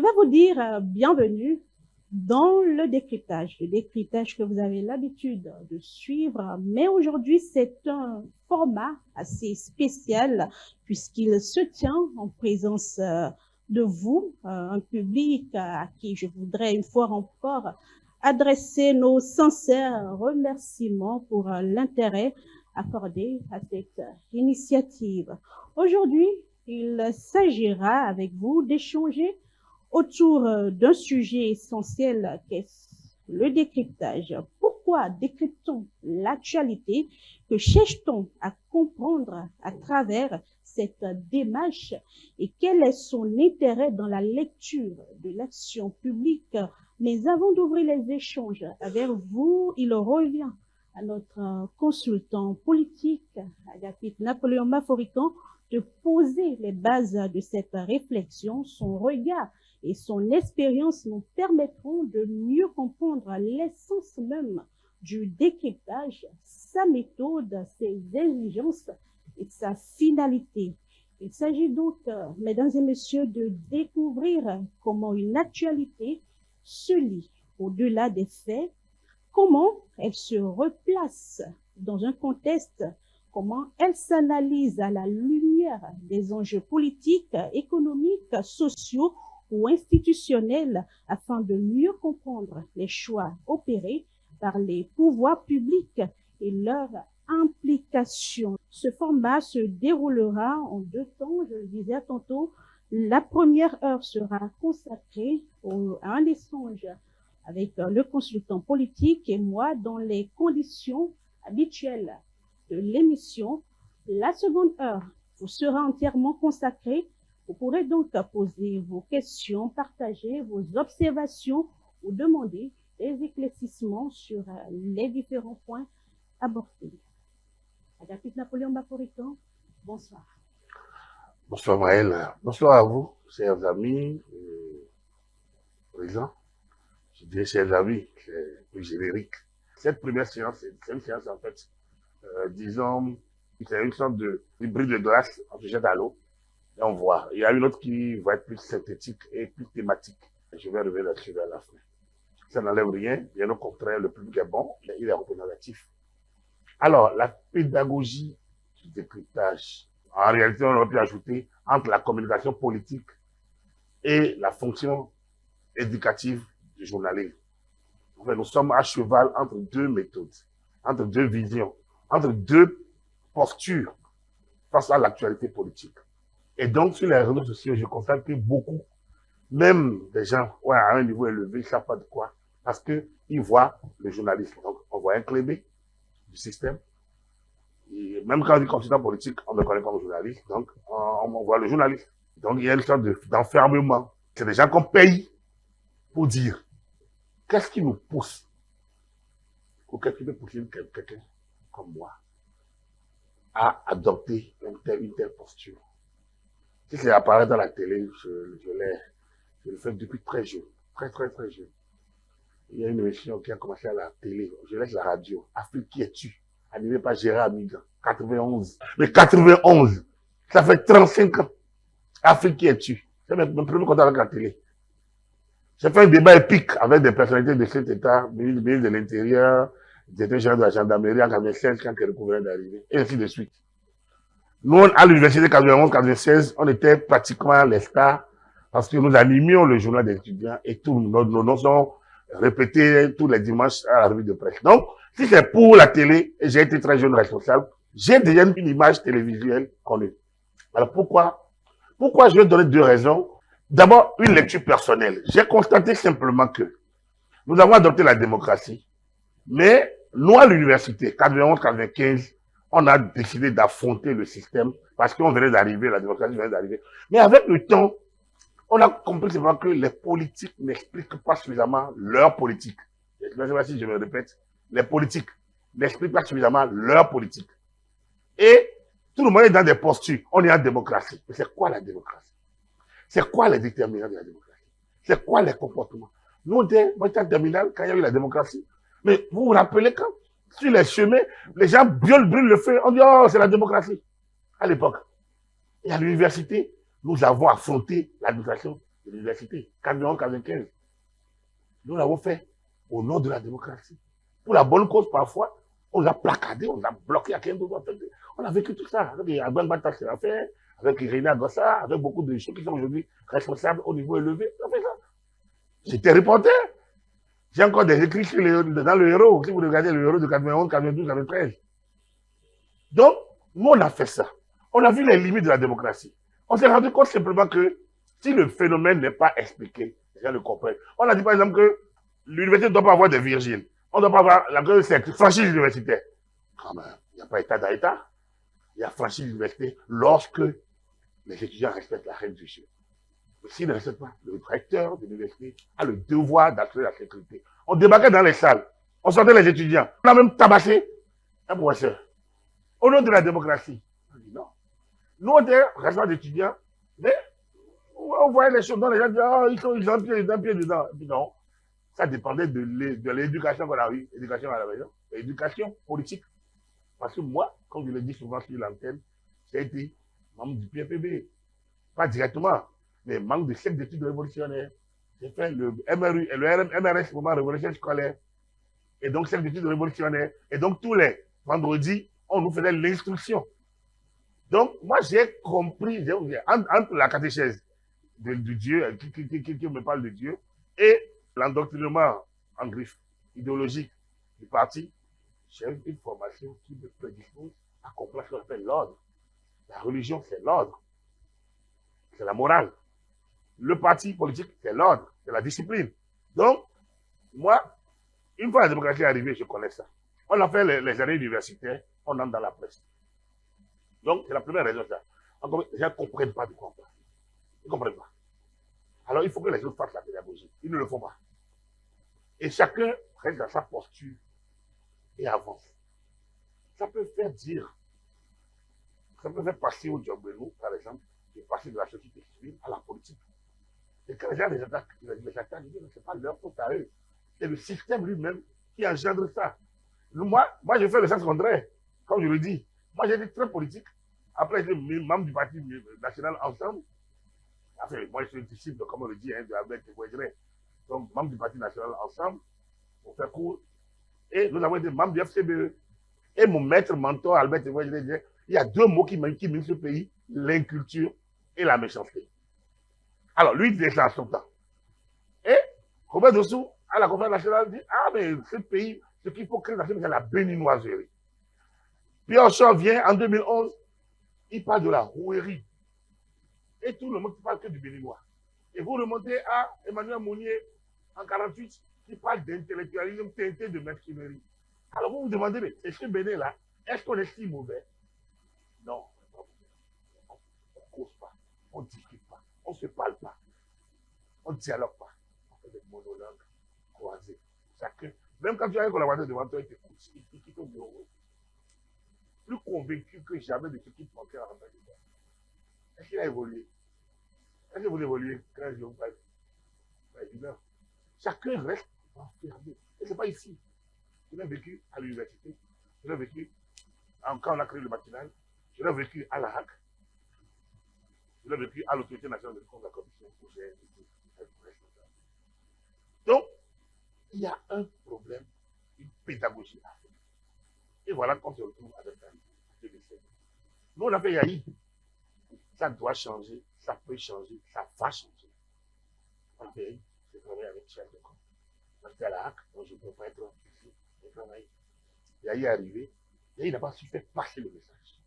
vais vous dire bienvenue dans le décryptage que vous avez l'habitude de suivre. Mais aujourd'hui, c'est un format assez spécial puisqu'il se tient en présence de vous, un public à qui je voudrais une fois encore adresser nos sincères remerciements pour l'intérêt accordé à cette initiative. Aujourd'hui, il s'agira avec vous d'échanger autour d'un sujet essentiel qu'est le décryptage. Pourquoi décryptons l'actualité? Que cherche-t-on à comprendre à travers cette démarche? Et quel est son intérêt dans la lecture de l'action publique? Mais avant d'ouvrir les échanges avec vous, il revient à notre consultant politique, Agapit Napoléon Maforican, de poser les bases de cette réflexion. Son regard et son expérience nous permettront de mieux comprendre l'essence même du décryptage, sa méthode, ses exigences et sa finalité. Il s'agit donc, mesdames et messieurs, de découvrir comment une actualité se lit au-delà des faits, comment elle se replace dans un contexte, comment elle s'analyse à la lumière des enjeux politiques, économiques, sociaux ou institutionnels afin de mieux comprendre les choix opérés par les pouvoirs publics et leur implication. Ce format se déroulera en deux temps, je le disais tantôt. La première heure sera consacrée à un échange avec le consultant politique et moi dans les conditions habituelles de l'émission. La seconde heure vous sera entièrement consacrée. Vous pourrez donc poser vos questions, partager vos observations ou demander des éclaircissements sur les différents points abordés. Agapit Napoléon Maforican, bonsoir. Bonsoir Maëlle, bonsoir à vous, chers amis, présents. Je dirais chers amis, c'est plus générique. Cette première séance, c'est une séance en fait, disons, c'est une sorte de hybride de glace, on se jette à l'eau et on voit. Il y a une autre qui va être plus synthétique et plus thématique. Je vais revenir là-dessus à la fin. Ça n'enlève rien, bien au contraire, le public est bon, il est représentatif. Alors, la pédagogie du décryptage. En réalité, on aurait pu ajouter entre la communication politique et la fonction éducative du journalisme. Enfin, nous sommes à cheval entre deux méthodes, entre deux visions, entre deux postures face à l'actualité politique. Et donc, sur les réseaux sociaux, je constate que beaucoup, même des gens à un niveau élevé, ne savent pas de quoi, parce qu'ils voient le journalisme. Donc, on voit un clébé du système. Et même quand on dit consultant politique, on me connaît comme journaliste, donc on voit le journaliste. Donc il y a une sorte d'enfermement. C'est des gens qu'on paye pour dire qu'est-ce qui nous pousse, ou qu'est-ce qui peut pousser quelqu'un comme moi à adopter une telle posture. Si c'est apparaît dans la télé, je le fais depuis très jeune, très jeune. Il y a une émission qui a commencé à la télé, je laisse la radio, Afrique qui es-tu? Animé par Gérard Migan, 91. Mais 91, ça fait 35 ans. Afrique qui es-tu? C'est mon premier contact avec la télé. J'ai fait un débat épique avec des personnalités de cet État, ministre de l'Intérieur, directeur général de la gendarmerie en 96 quand Kérékou venait d'arriver, et ainsi de suite. Nous, à l'université 91-96, on était pratiquement les stars parce que nous animions le journal des étudiants et tous nos noms sont répétés tous les dimanches à la revue de presse. Donc, si c'est pour la télé, et j'ai été très jeune responsable, j'ai déjà une image télévisuelle connue. Alors pourquoi je vais donner deux raisons. D'abord, une lecture personnelle. J'ai constaté simplement que nous avons adopté la démocratie, mais nous à l'université, 91-95, on a décidé d'affronter le système parce qu'on venait d'arriver, la démocratie venait d'arriver. Mais avec le temps, on a compris simplement que les politiques n'expliquent pas suffisamment leur politique. Je ne sais pas si je me répète. Les politiques n'expliquent pas suffisamment leur politique. Et tout le monde est dans des postures. On est en démocratie. Mais c'est quoi la démocratie? C'est quoi les déterminants de la démocratie? C'est quoi les comportements? Nous, moi, j'étais en terminale quand il y a eu la démocratie. Mais vous vous rappelez quand, sur les chemins, les gens brûlent le feu. On dit, oh, c'est la démocratie. À l'époque. Et à l'université, nous avons affronté l'administration de l'université, 91-95. Nous l'avons fait au nom de la démocratie. Pour la bonne cause, parfois, on l'a placardé, on l'a bloqué à 15 ans. On a vécu tout ça. Avec Agban Bata, c'est l'affaire, avec Irina Agossa, avec beaucoup de gens qui sont aujourd'hui responsables au niveau élevé. On a fait ça. J'étais reporter. J'ai encore des écrits dans le héros. Si vous regardez le héros de 91, 92, 93. Donc, nous, on a fait ça. On a vu les limites de la démocratie. On s'est rendu compte simplement que si le phénomène n'est pas expliqué, les gens le comprennent. On a dit par exemple que l'université ne doit pas avoir des virgines. On ne doit pas avoir la franchise universitaire. Quand même, il n'y a pas état d'État. Il y a franchise universitaire lorsque les étudiants respectent la règle du jeu. Mais s'ils ne respectent pas, le recteur de l'université a le devoir d'assurer la sécurité. On débarquait dans les salles. On sortait les étudiants. On a même tabassé un professeur. Au nom de la démocratie. On dit non. Nous, on était responsables d'étudiants, mais on voyait les choses dont les gens disaient, oh, ils ont un pied dedans. Et puis non. Ça dépendait de l'éducation qu'on a eue, l'éducation à la maison, l'éducation politique. Parce que moi, comme je le dis souvent sur l'antenne, j'ai été membre du PFPB. Pas directement, mais membre du cercle d'études révolutionnaires. J'ai fait le MRU et le MRS, Moment Révolution Scolaire. Et donc, cercle d'études révolutionnaires. Et donc, tous les vendredis, on nous faisait l'instruction. Donc, moi, j'ai compris, entre la catéchèse du Dieu, qui me parle de Dieu, et l'endoctrinement en griffe idéologique du parti, j'ai une formation qui me prédispose à comprendre ce qu'on appelle l'ordre. La religion, c'est l'ordre. C'est la morale. Le parti politique, c'est l'ordre. C'est la discipline. Donc, moi, une fois la démocratie est arrivée, je connais ça. On a fait les années universitaires, on entre dans la presse. Donc, c'est la première raison de ça. Encore, les gens ne comprennent pas de quoi on parle. Ils ne comprennent pas. Alors, il faut que les autres fassent la pédagogie. Ils ne le font pas. Et chacun reste dans sa posture et avance. Ça peut faire dire, ça peut faire passer au job de nous, par exemple, de passer de la société civile à la politique. Et quand les gens les attaquent, c'est pas leur faute à eux. C'est le système lui-même qui engendre ça. Moi, je fais le sens contraire, comme je le dis. Moi, j'ai été très politique. Après, j'ai été membre du Parti national Ensemble. Enfin, moi, je suis disciple, comme on le dit, de Albert Tévoiseret. Donc, membre du Parti national Ensemble, pour faire court. Et nous avons été membres du FCBE. Et mon maître mentor, Albert Tévoiseret, disait, il y a deux mots qui minent ce pays, l'inculture et la méchanceté. Alors, lui, il disait ça à son temps. Et Robert Dossou, à la conférence nationale, dit, ah, mais ce pays, ce qu'il faut créer, c'est la béninoiserie. Pierre Shaw vient en 2011, il parle de la rouerie. Et tout le monde ne parle que du béninois. Et vous remontez à Emmanuel Mounier en 1948, qui parle d'intellectualisme teinté de mesquinerie. Alors vous vous demandez, mais est-ce que Bénin là, est-ce qu'on est si mauvais? Non. On ne cause pas, on ne discute pas, on ne se parle pas, on ne dialogue pas. On fait des monologues croisés. Chacun, même quand tu as un collaborateur devant toi, il t'écoute, il quitte au bureau. Plus convaincu que jamais de ce qui te manquait en tant que toi. Est-ce qu'il a évolué? Est-ce que vous évoluez quand je vous parle? Pas évident. Chacun reste enfermé. Et ce n'est pas ici. Je l'ai vécu à l'université. Je l'ai vécu quand on a créé le matinal. Je l'ai vécu à la HAC. Je l'ai vécu à l'autorité nationale de compte de la commission où j'ai été responsable. Donc, il y a un problème, une pédagogie à faire. Et voilà qu'on se retrouve avec un 2007. Nous, on a fait Yahi. Ça doit changer, ça peut changer, ça va changer. On a fait Yahi. J'ai travaillé avec Chef de Camp. J'étais à la HAC, donc je ne peux pas être ici. J'ai travaillé. Yahi est arrivé. Yahi n'a pas su faire passer le message.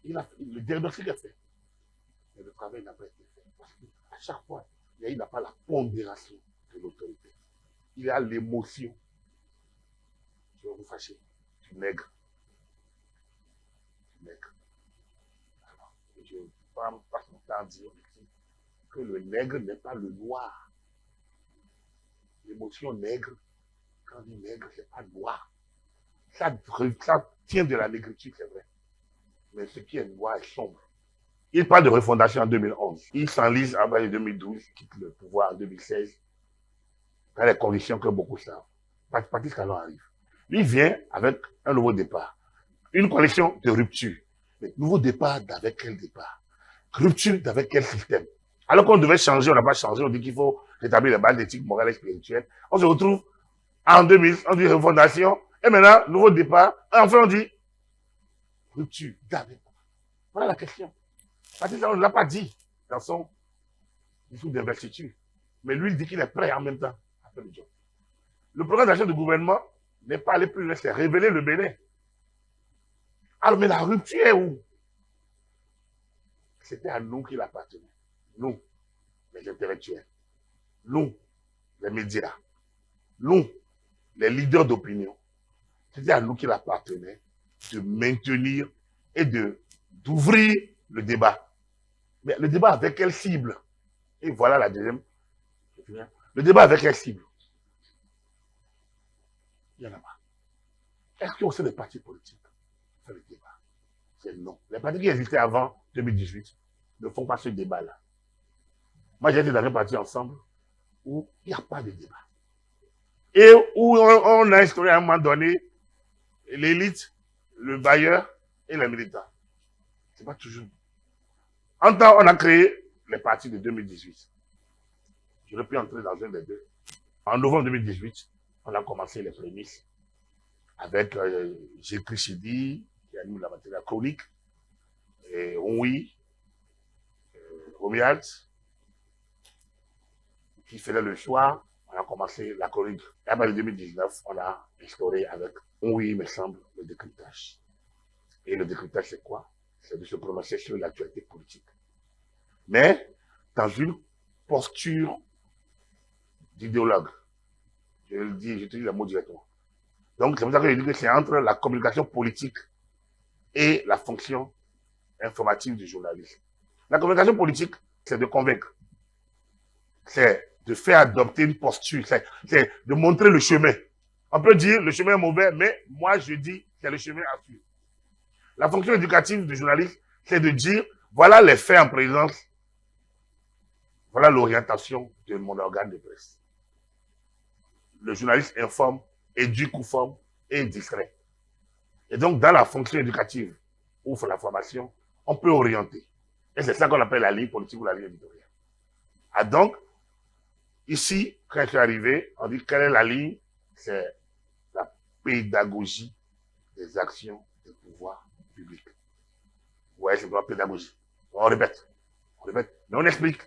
Le diagnostic est fait. Mais le travail n'a pas été fait. Parce qu'à chaque fois, Yahi n'a pas la pondération de l'autorité. Il a l'émotion. Je vais vous fâcher. Tu nègre. Tu nègre. Alors, je passe mon temps à dire ici que le nègre n'est pas le noir. L'émotion nègre, quand on dit nègre, c'est pas noir. Ça tient de la négritude, c'est vrai. Mais ce qui est noir est sombre. Il parle de refondation en 2011. Il s'enlise en 2012, quitte le pouvoir en 2016, dans les conditions que beaucoup savent. Patrice Talon arrive. Lui vient avec un nouveau départ. Une coalition de rupture. Mais nouveau départ d'avec quel départ? Rupture d'avec quel système? Alors qu'on devait changer, on n'a pas changé, on dit qu'il faut rétablir les bases d'éthique morale et spirituelle. On se retrouve en 2000, on dit refondation, et maintenant, nouveau départ, et enfin on dit rupture. Voilà la question. Parce que ça, on ne l'a pas dit dans son discours d'investiture. Mais lui, il dit qu'il est prêt en même temps à faire le job. Le programme d'action du gouvernement n'est pas allé plus loin, c'est révéler le Bénin. Alors, mais la rupture est où? C'était à nous qu'il appartenait. Nous, les intellectuels. Nous, les médias. Nous, les leaders d'opinion. C'était à nous qu'il appartenait de maintenir et d'ouvrir le débat. Mais le débat avec quelle cible? Et voilà la deuxième. Le débat avec quelle cible? Il n'y en a pas. Est-ce qu'on sait des partis politiques faire le débat? C'est non. Les partis qui existaient avant 2018 ne font pas ce débat-là. Moi, j'ai été dans un parti ensemble où il n'y a pas de débat. Et où on a instauré à un moment donné l'élite, le bailleur et les militants. C'est pas toujours. En temps, on a créé les partis de 2018. J'aurais pu entrer dans un des deux. En novembre 2018, on a commencé les prémices avec Gilles Chidi, qui anime la matière chronique, et oui, Romuald, qui faisait le choix. On a commencé la chronique. Et après 2019, on a instauré avec oui, il me semble, le décryptage. Et le décryptage, c'est quoi? C'est de se prononcer sur l'actualité politique. Mais dans une posture d'idéologue. Je le dis, j'utilise le mot directement. Donc, c'est pour ça que je dis que c'est entre la communication politique et la fonction informative du journalisme. La communication politique, c'est de convaincre. C'est de faire adopter une posture. C'est de montrer le chemin. On peut dire le chemin est mauvais, mais moi, je dis c'est le chemin à suivre. La fonction éducative du journaliste, c'est de dire voilà les faits en présence. Voilà l'orientation de mon organe de presse. Le journaliste informe, éduque ou forme et distrait. Et donc, dans la fonction éducative ou la formation, on peut orienter. Et c'est ça qu'on appelle la ligne politique ou la ligne éditoriale. Ah donc, ici, quand je suis arrivé, on dit quelle est la ligne? C'est la pédagogie des actions des pouvoirs publics. Ouais, c'est pour la pédagogie. On répète, mais on explique.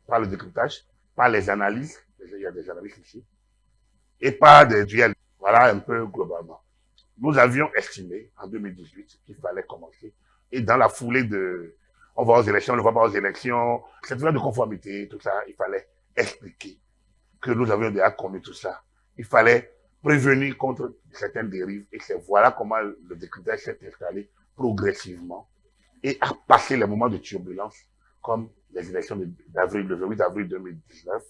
Par le décryptage, par les analyses, il y a des analyses ici, et par des duels. Voilà un peu globalement. Nous avions estimé en 2018 qu'il fallait commencer. Et dans la foulée de on va aux élections, on ne va pas aux élections, cette de conformité, tout ça, il fallait expliquer que nous avions déjà commis tout ça. Il fallait prévenir contre certaines dérives. Et c'est voilà comment le décryptage s'est installé progressivement et a passé les moments de turbulence comme les élections d'avril, le 8 avril 2019,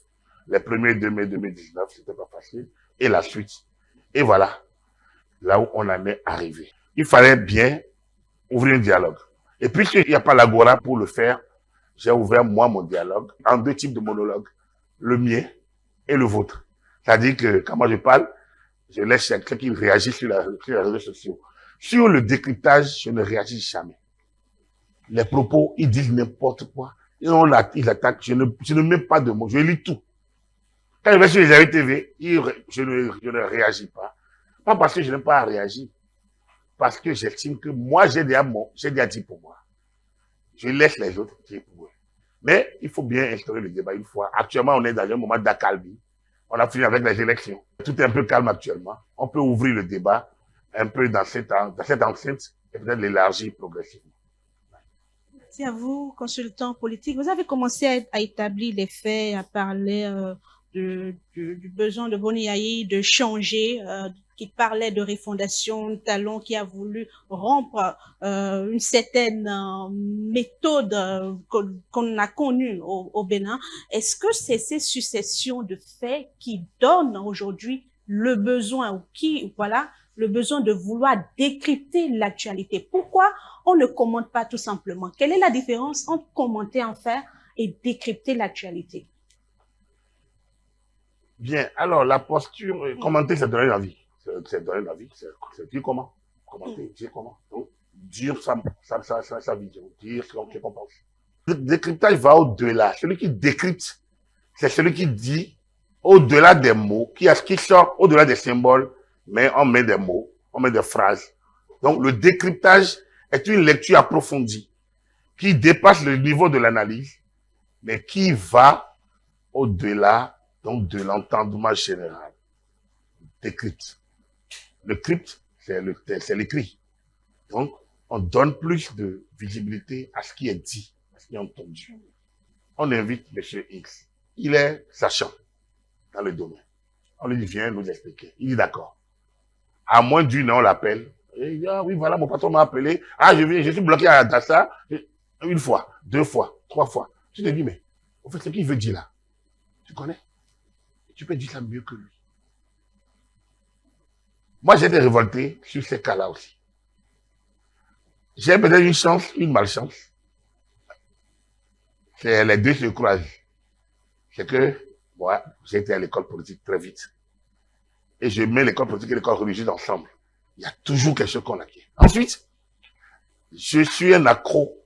les premiers 2 mai 2019, c'était pas facile, et la suite. Et voilà, là où on en est arrivé. Il fallait bien ouvrir un dialogue. Et puisqu'il n'y a pas l'agora pour le faire, j'ai ouvert moi mon dialogue en 2 types de monologues, le mien et le vôtre. C'est-à-dire que quand moi je parle, je laisse quelqu'un qui réagit sur les réseaux sociaux. Sur le décryptage, je ne réagis jamais. Les propos, ils disent n'importe quoi. Et ils attaquent, je ne mets pas de mots, je lis tout. Quand je vais sur les AE TV, je ne réagis pas. Pas parce que je n'aime pas réagir, parce que j'estime que moi, j'ai déjà dit pour moi. Je laisse les autres dire pour eux. Mais il faut bien instaurer le débat une fois. Actuellement, on est dans un moment d'accalmie. On a fini avec les élections. Tout est un peu calme actuellement. On peut ouvrir le débat un peu dans cette enceinte et peut-être l'élargir progressivement. Merci à vous, consultant politique. Vous avez commencé à établir les faits, à parler du besoin de Boni Yayi de changer, qui parlait de refondation, Talon qui a voulu rompre une certaine méthode qu'on a connue au Bénin. Est-ce que c'est ces successions de faits qui donnent aujourd'hui le besoin ou le besoin de vouloir décrypter l'actualité? Pourquoi on ne commente pas tout simplement? Quelle est la différence entre commenter en faire et décrypter l'actualité? Bien, alors la posture, commenter, c'est donner l'avis. C'est donner l'avis, c'est dire comment. Commenter, dire comment. Donc, dire sa vision, dire ce qu'on pense. Le décryptage va au-delà. Celui qui décrypte, c'est celui qui dit au-delà des mots, qui sort au-delà des symboles, mais on met des mots, on met des phrases. Donc, le décryptage est une lecture approfondie qui dépasse le niveau de l'analyse, mais qui va au-delà donc de l'entendement général. Décrypte. Le crypte, c'est l'écrit. Donc, on donne plus de visibilité à ce qui est dit, à ce qui est entendu. On invite M. X. Il est sachant dans le domaine. On lui dit, viens nous expliquer. Il dit, d'accord. À moins d'une heure, on l'appelle. Et il dit, ah oui, voilà, mon patron m'a appelé. Ah, je suis bloqué à Dassa. Une fois, 2 fois, 3 fois. Tu te dis, mais, au fait, ce qu'il veut dire là, tu connais? Tu peux dire ça mieux que lui. Moi, j'ai été révolté sur ces cas-là aussi. J'ai peut-être une chance, une malchance. C'est les deux se croisent. C'est que, moi, j'ai été à l'école politique très vite. Et je mets l'école politique et l'école religieuse ensemble. Il y a toujours quelque chose qu'on acquiert. Ensuite, je suis un accro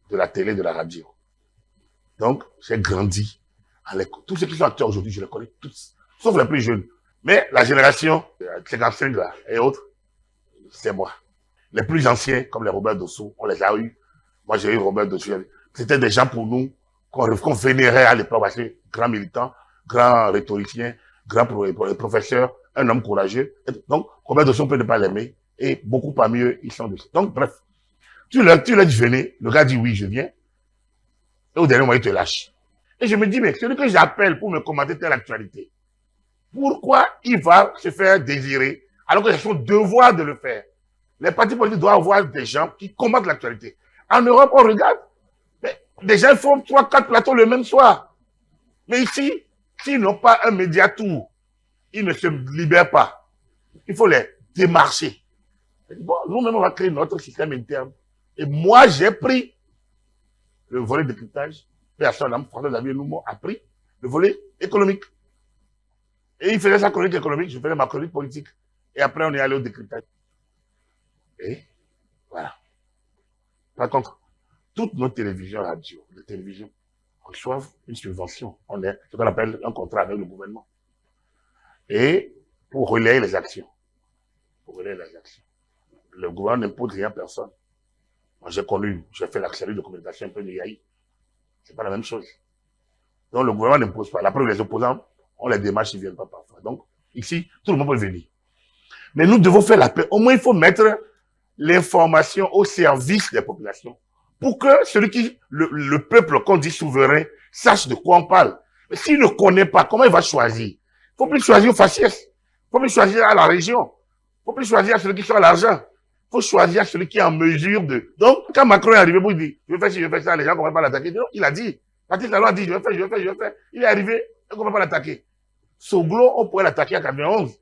de la télé, de la radio. Donc, j'ai grandi à l'école. Tous ceux qui sont acteurs aujourd'hui, je les connais tous, sauf les plus jeunes. Mais la génération 55 là, et autres, c'est moi. Les plus anciens, comme les Robert Dossou, on les a eus. Moi, j'ai eu Robert Dossou. C'était des gens pour nous qu'on vénérait à l'époque, parce que grand militant, grand rhétoricien, grand professeur, un homme courageux. Donc, Robert Dossou, on peut ne pas l'aimer. Et beaucoup parmi eux, ils sont dessus. Donc, bref. Tu leur dis, venez. Le gars dit oui, je viens. Et au dernier moment, il te lâche. Et je me dis, mais celui que j'appelle pour me commenter telle actualité, pourquoi il va se faire désirer alors que c'est son devoir de le faire? Les partis politiques doivent avoir des gens qui combattent l'actualité. En Europe, on regarde, mais des gens font 3-4 plateaux le même soir. Mais ici, s'ils n'ont pas un médiatour, ils ne se libèrent pas. Il faut les démarcher. Bon, nous-mêmes, on va créer notre système interne. Et moi, j'ai pris le volet de cryptage. Personne, François Xavier Lumont a pris le volet économique. Et il faisait sa chronique économique, je faisais ma chronique politique. Et après, on est allé au décryptage. Et voilà. Par contre, toutes nos télévisions, radios, les télévisions, reçoivent une subvention. On est ce qu'on appelle un contrat avec le gouvernement. Et pour relayer les actions. Pour relayer les actions. Le gouvernement n'impose rien à personne. Moi, j'ai fait l'accéléré de communication un peu de Yahi. C'est pas la même chose. Donc, le gouvernement n'impose pas. La preuve, les opposants, on les démarche, ils ne viennent pas parfois. Donc, ici, tout le monde peut venir. Mais nous devons faire la paix. Au moins, il faut mettre l'information au service des populations pour que le peuple qu'on dit souverain sache de quoi on parle. Mais s'il ne connaît pas, comment il va choisir? Il ne faut plus choisir au faciès. Il ne faut plus choisir à la région. Il ne faut plus choisir à celui qui soit l'argent. Il faut choisir celui qui est en mesure de... Donc, quand Macron est arrivé pour dire, je vais faire ci, je vais faire ça, les gens ne comprennent pas l'attaquer. Non, il a dit. Patrice Talon a dit, je vais faire. Il est arrivé, il ne comprend pas l'attaquer. Soglo, on pourrait l'attaquer en 91.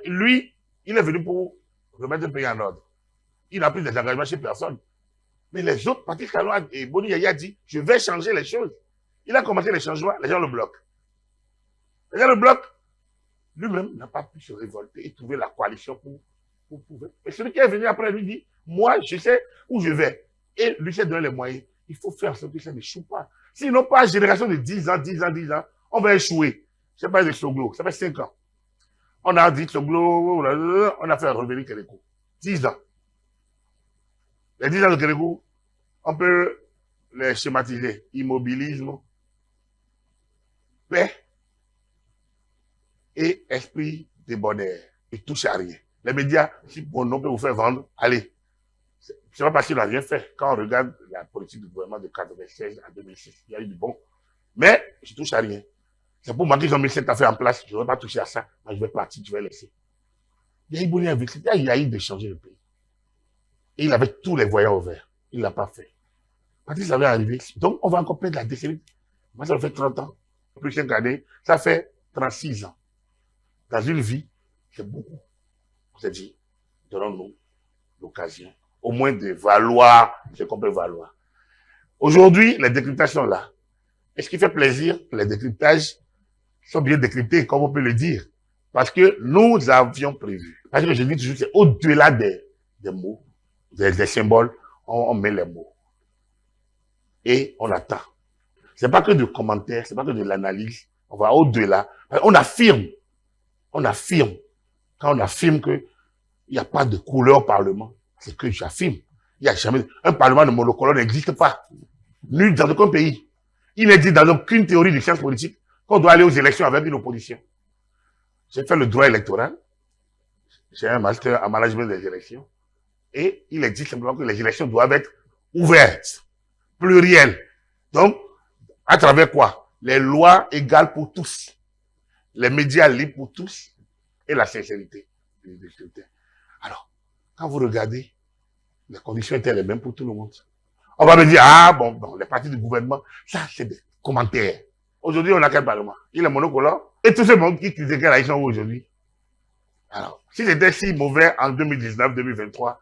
Lui, il est venu pour remettre le pays en ordre. Il n'a plus des engagements chez personne. Mais les autres, Patrice Talon et Boni Yaya a dit, je vais changer les choses. Il a commencé les changements, les gens le bloquent. Les gens le bloquent. Lui-même n'a pas pu se révolter et trouver la coalition pour pouvoir. Et celui qui est venu après lui dit, moi, je sais où je vais. Et lui s'est donné les moyens. Il faut faire en sorte que ça n'échoue pas. Sinon, pas génération de 10 ans, on va échouer. C'est pas de Soglo, ça fait 5 ans. On a dit Soglo, on a fait revenir Kérékou. 10 ans. Les 10 ans de Kérékou, on peut les schématiser. Immobilisme, paix et esprit de bonheur. Ils ne touchent à rien. Les médias, si bon nom peut vous faire vendre, allez. C'est pas parce qu'il n'a rien fait. Quand on regarde la politique du gouvernement de 1996 à 2006, il y a eu du bon. Mais je ne touche à rien. C'est pour moi qu'ils ont mis cette affaire en place. Je ne vais pas toucher à ça. Moi, je vais partir, je vais laisser. Il y a eu Boni avec. C'était à Yahi de changer le pays. Et il avait tous les voyants ouverts. Il ne l'a pas fait. Patrice avait arrivé. Donc, on va encore perdre la décennie. Moi, ça fait 30 ans. Plus 5 années. Ça fait 36 ans. Dans une vie, c'est beaucoup. C'est dit, donnons-nous l'occasion, au moins de valoir ce qu'on peut valoir. Aujourd'hui, les décryptages sont là. Et ce qui fait plaisir, les décryptages sont bien décryptés, comme on peut le dire. Parce que nous avions prévu. Parce que je dis toujours, c'est au-delà des mots, des symboles, on met les mots. et on attend. C'est pas que de commentaires, c'est pas que de l'analyse. On va au-delà. On affirme. On affirme. Quand on affirme que il n'y a pas de couleur au Parlement, c'est que j'affirme. Il n'y a jamais, un Parlement de monocolore n'existe pas. Nul dans aucun pays. Il n'existe dans aucune théorie de science politique qu'on doit aller aux élections avec une opposition. J'ai fait le droit électoral. J'ai un master en management des élections. Et il existe simplement que les élections doivent être ouvertes, plurielles. Donc, à travers quoi? Les lois égales pour tous. Les médias libres pour tous. Et la sincérité des scrutins. Alors, quand vous regardez, les conditions étaient les mêmes pour tout le monde. On va me dire, ah bon, les partis du gouvernement, ça c'est des commentaires. Aujourd'hui, on a quel parlement? Il est monocolore. Et tout ce monde qui critiquait la sont aujourd'hui. Alors, si c'était si mauvais en 2019-2023,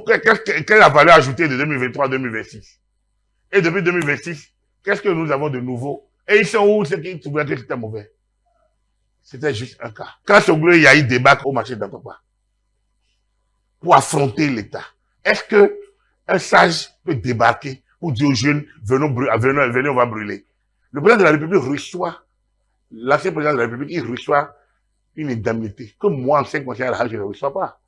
quelle est la valeur ajoutée de 2023-2026? Et depuis 2026, qu'est-ce que nous avons de nouveau? Et ils sont où ceux qui trouvaient que c'était mauvais? C'était juste un cas. Quand Soglo et Yahi débarquent au marché d'Antapa pour affronter l'État, est-ce que un sage peut débarquer pour dire aux jeunes, venez, on va brûler? Le président de la République reçoit, l'ancien président de la République, il reçoit une indemnité que moi, ancien conseiller de la Hague, je ne reçois pas.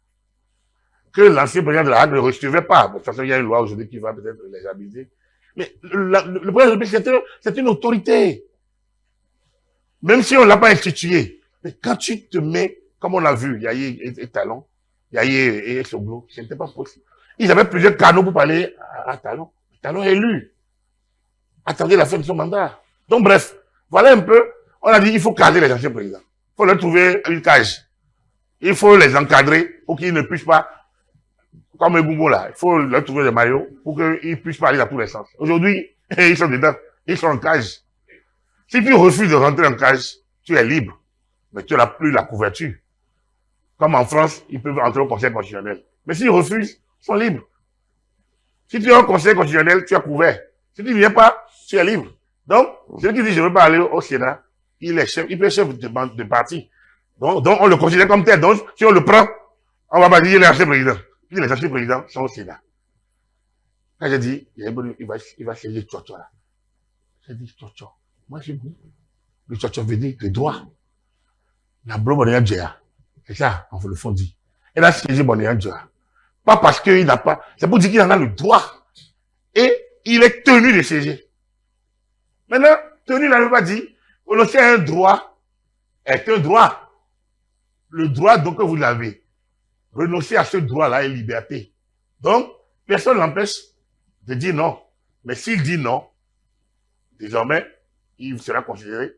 Que l'ancien président de la Hague ne recevait pas. De toute façon, il y a une loi aujourd'hui qui va peut-être les abuser. Mais le président de la République, c'est une autorité. Même si on ne l'a pas institué. Mais quand tu te mets, comme on l'a vu, Yahi et Talon, Yahi et Soglo, ce n'était pas possible. Ils avaient plusieurs canaux pour parler à Talon. Talon est élu. Attendez la fin de son mandat. Donc bref, voilà un peu, on a dit il faut caser les anciens présidents. Il faut leur trouver une cage. Il faut les encadrer pour qu'ils ne puissent pas, comme les boubons là, il faut leur trouver des maillots pour qu'ils ne puissent pas aller dans tous les sens. Aujourd'hui, ils sont dedans, ils sont en cage. Si tu refuses de rentrer en cage, tu es libre, mais tu n'as plus la couverture. Comme en France, ils peuvent entrer au Conseil constitutionnel. Mais s'ils refusent, ils sont libres. Si tu es au Conseil constitutionnel, tu es couvert. Si tu ne viens pas, tu es libre. Donc, celui qui dit je ne veux pas aller au Sénat, il est chef, il peut être chef de parti. Donc, on le considère comme tel. Donc, si on le prend, on va pas dire il est ancien président. Puis les anciens présidents sont au Sénat. Quand j'ai dit, il va siéger Tchotcho là. J'ai dit Tchotcho. Moi, j'ai dit, le Tchotcho veut dire le droit. La blo Bonéa Djea. C'est ça, on le fond dit. Elle a siégé Bonéa Djea. Pas parce qu'il n'a pas, c'est pour dire qu'il en a le droit. Et il est tenu de siéger. Maintenant, tenu n'a pas dit, renoncer à un droit est un droit. Le droit donc que vous avez, renoncer à ce droit-là est liberté. Donc, personne n'empêche de dire non. Mais s'il dit non, désormais, il sera considéré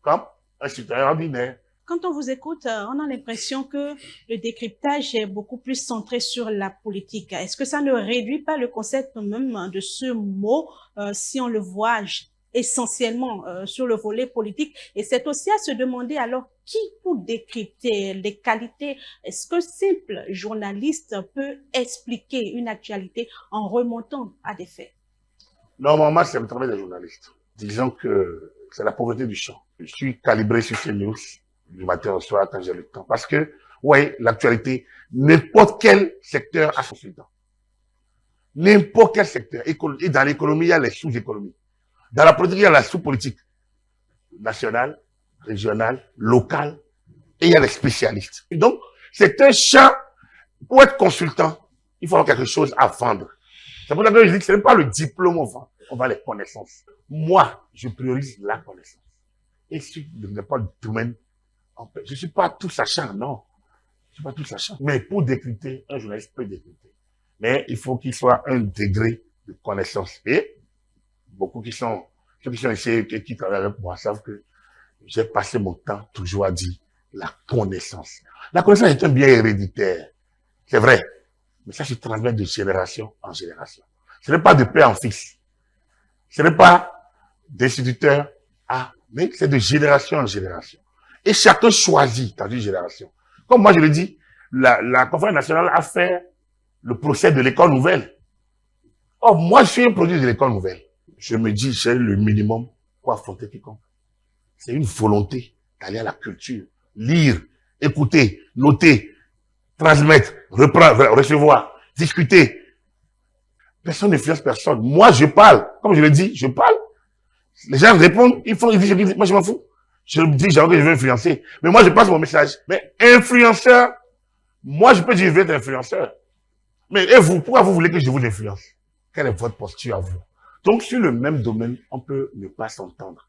comme un citoyen ordinaire. Quand on vous écoute, on a l'impression que le décryptage est beaucoup plus centré sur la politique. Est-ce que ça ne réduit pas le concept même de ce mot si on le voit essentiellement sur le volet politique? Et c'est aussi à se demander alors qui pour décrypter les qualités. Est-ce que simple journaliste peut expliquer une actualité en remontant à des faits? Normalement, c'est le travail des journalistes. Disons que c'est la pauvreté du champ. Je suis calibré sur ces news du matin au soir quand j'ai le temps. Parce que, ouais, l'actualité, n'importe quel secteur a son sultan. N'importe quel secteur. Et dans l'économie, il y a les sous-économies. Dans la politique, il y a la sous-politique. Nationale, régionale, locale. Et il y a les spécialistes. Et donc, c'est un champ. Pour être consultant, il faut avoir quelque chose à vendre. C'est pour ça que je dis que ce n'est pas le diplôme on vend les connaissances. Moi, je priorise la connaissance. Et si je n'ai pas le domaine, je ne suis pas tout sachant, non. Je ne suis pas tout sachant. Mais pour décrypter, un journaliste peut décrypter. Mais il faut qu'il soit un degré de connaissance. Et beaucoup ceux qui sont ici et qui travaillent avec moi savent que j'ai passé mon temps toujours à dire la connaissance. La connaissance est un bien héréditaire. C'est vrai. Mais ça se transmet de génération en génération. Ce n'est pas de père en fils. Ce n'est pas d'instituteur à, mais c'est de génération en génération. Et chacun choisit dans une génération. Comme moi je le dis, la conférence nationale a fait le procès de l'école nouvelle. Or, moi je suis un produit de l'école nouvelle. Je me dis, j'ai le minimum pour affronter quiconque. C'est une volonté d'aller à la culture, lire, écouter, noter, transmettre, reprendre, recevoir, discuter. Personne n'influence personne. Moi, je parle. Comme je le dis, je parle. Les gens répondent, ils disent, moi, je m'en fous. Je dis, genre que je veux influencer. Mais moi, je passe mon message. Mais influenceur, moi, je peux dire, je veux être influenceur. Mais, et vous, pourquoi vous voulez que je vous influence? Quelle est votre posture à vous? Donc, sur le même domaine, on peut ne pas s'entendre.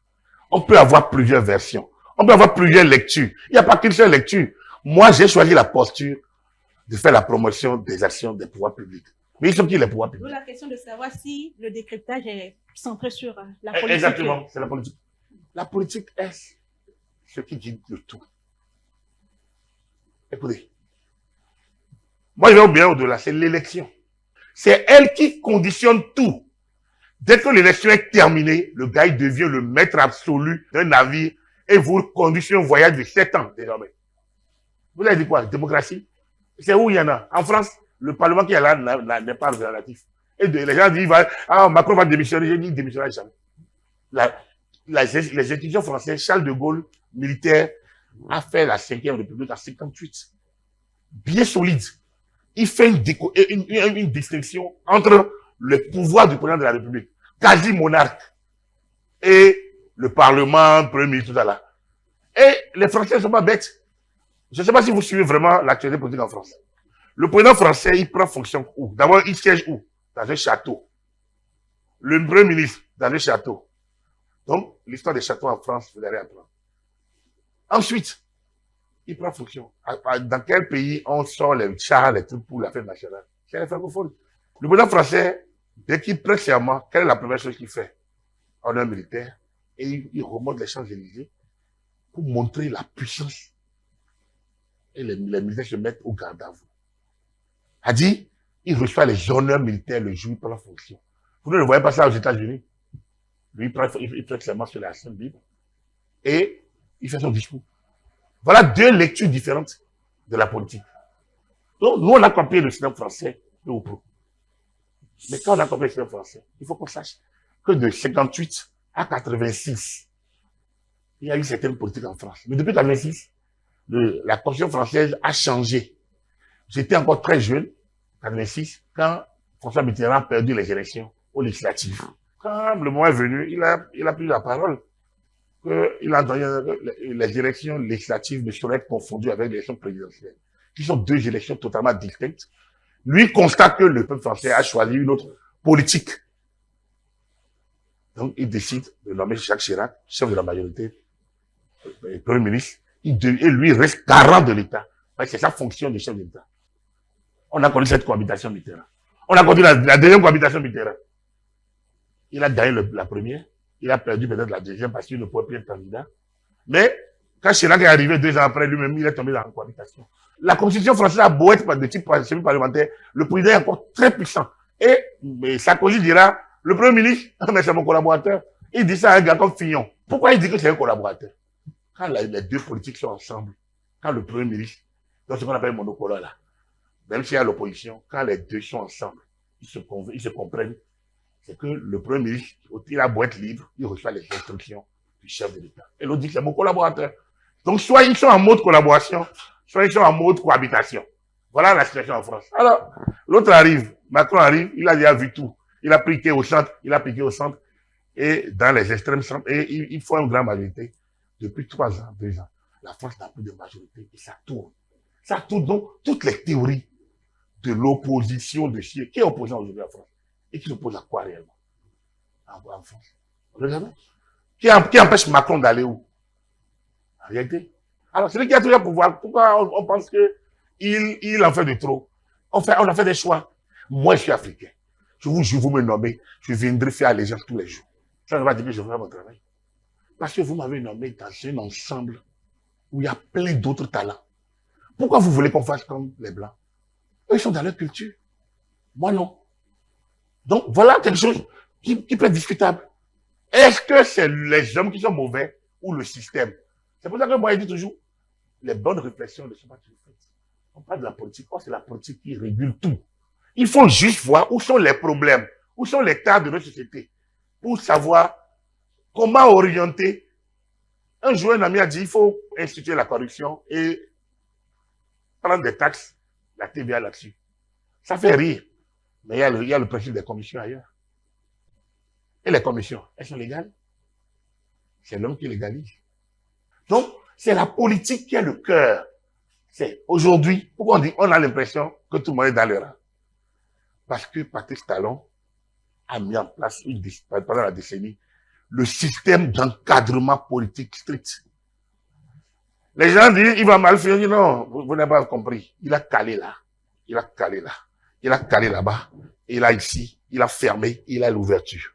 On peut avoir plusieurs versions. On peut avoir plusieurs lectures. Il n'y a pas qu'une seule lecture. Moi, j'ai choisi la posture de faire la promotion des actions des pouvoirs publics. Mais ils sont qui les pouvoirs publics? La question de savoir si le décryptage est centré sur la politique. Exactement, c'est la politique. La politique est ce qui dit le tout. Écoutez, moi je vais bien au-delà, c'est l'élection. C'est elle qui conditionne tout. Dès que l'élection est terminée, le gars il devient le maître absolu d'un navire et vous conditionnez un voyage de 7 ans désormais. Vous avez dit quoi? Démocratie? C'est où il y en a? En France, le Parlement qui est là n'est pas relatif. Et les gens disent, Macron va démissionner. J'ai dit, il ne démissionnera jamais. Les institutions françaises, Charles de Gaulle, militaire, a fait la 5e République en 58. Bien solide. Il fait une distinction entre le pouvoir du président de la République, quasi monarque, et le Parlement, le Premier ministre, tout ça là. Et les Français ne sont pas bêtes. Je ne sais pas si vous suivez vraiment l'actualité politique en France. Le président français, il prend fonction où? D'abord, il siège où? Dans un château. Le Premier ministre, dans un château. Donc, l'histoire des châteaux en France, vous allez apprendre. Ensuite, il prend fonction. Dans quel pays on sort les chars, les trucs pour la fête nationale? C'est les francophones. Le président français, dès qu'il prend serment, quelle est la première chose qu'il fait? Honneur militaire. Et il remonte les Champs-Élysées pour montrer la puissance. Et les militaires se mettent au garde à vous. A dit, il reçoit les honneurs militaires le jour où il prend la fonction. Vous ne le voyez pas ça aux États-Unis. Lui, il prend serment sur la Sainte Bible. Et il fait son discours. Voilà deux lectures différentes de la politique. Donc, nous, on a compris le système français et au pro. Mais quand on a compris le système français, il faut qu'on sache que de 58 à 86, il y a eu certaines politiques en France. Mais depuis 86, la Constitution française a changé. J'étais encore très jeune, 86, quand François Mitterrand a perdu les élections aux législatives. Quand le moment est venu, il a pris la parole. Il a entendu que les élections législatives ne seraient être confondues avec les élections présidentielles, qui sont deux élections totalement distinctes. Lui constate que le peuple français a choisi une autre politique. Donc, il décide de nommer Jacques Chirac, chef de la majorité, Premier ministre, et lui reste garant de l'État. C'est sa fonction de chef d'État. On a connu cette cohabitation Mitterrand. On a connu la deuxième cohabitation Mitterrand. Il a gagné la première. Il a perdu peut-être la deuxième parce qu'il ne pouvait plus être candidat. Mais quand Chirac est arrivé 2 ans après, lui-même, il est tombé dans la cohabitation. La Constitution française a beau être de type parlementaire, le président est encore très puissant. Et Sarkozy dira, le Premier ministre, mais c'est mon collaborateur. Il dit ça à un gars comme Fillon. Pourquoi il dit que c'est un collaborateur? Quand les deux politiques sont ensemble, quand le Premier ministre, dans ce qu'on appelle monopolat là, même s'il y a l'opposition, quand les deux sont ensemble, ils se comprennent. C'est que le Premier ministre, il a beau être libre, il reçoit les instructions du chef de l'État. Et l'autre dit que c'est mon collaborateur. Donc, soit ils sont en mode collaboration, soit ils sont en mode cohabitation. Voilà la situation en France. Alors, l'autre arrive, Macron arrive, il a déjà vu tout. Il a piqué au centre, et dans les extrêmes centres, et il faut une grande majorité. Depuis 3 ans, 2 ans, la France n'a plus de majorité, et ça tourne. Ça tourne donc toutes les théories de l'opposition de Chine. Qui est opposant aujourd'hui en France? Et qui s'oppose à quoi réellement? En France. Regardez. Qui empêche Macron d'aller où? En réalité. Alors, celui qui a toujours le pouvoir, pourquoi on pense qu'il en fait de trop? On a fait des choix. Moi, je suis africain. Je vous me nommez, je viendrai faire allégeance tous les jours. Ça ne va pas dire que je ferai mon travail. Parce que vous m'avez nommé dans un ensemble où il y a plein d'autres talents. Pourquoi vous voulez qu'on fasse comme les Blancs? Eux, ils sont dans leur culture. Moi, non. Donc, voilà quelque chose qui peut être discutable. Est-ce que c'est les hommes qui sont mauvais ou le système? C'est pour ça que moi, je dis toujours, les bonnes réflexions ne sont pas toujours faites. On parle de la politique. Or, c'est la politique qui régule tout. Il faut juste voir où sont les problèmes, où sont les tares de notre société, pour savoir comment orienter. Un jour, un ami a dit, il faut instituer la corruption et prendre des taxes, la TVA là-dessus. Ça fait rire. Mais il y a le principe des commissions ailleurs. Et les commissions, elles sont légales. C'est l'homme qui légalise. Donc, c'est la politique qui est le cœur. C'est aujourd'hui, pourquoi on a l'impression que tout le monde est dans le rang? Parce que Patrice Talon a mis en place pendant la décennie le système d'encadrement politique strict. Les gens disent, il va mal faire. Non, vous n'avez pas compris. Il a calé là. Il a calé là. Il a calé là-bas. Il a ici. Il a fermé. Il a l'ouverture.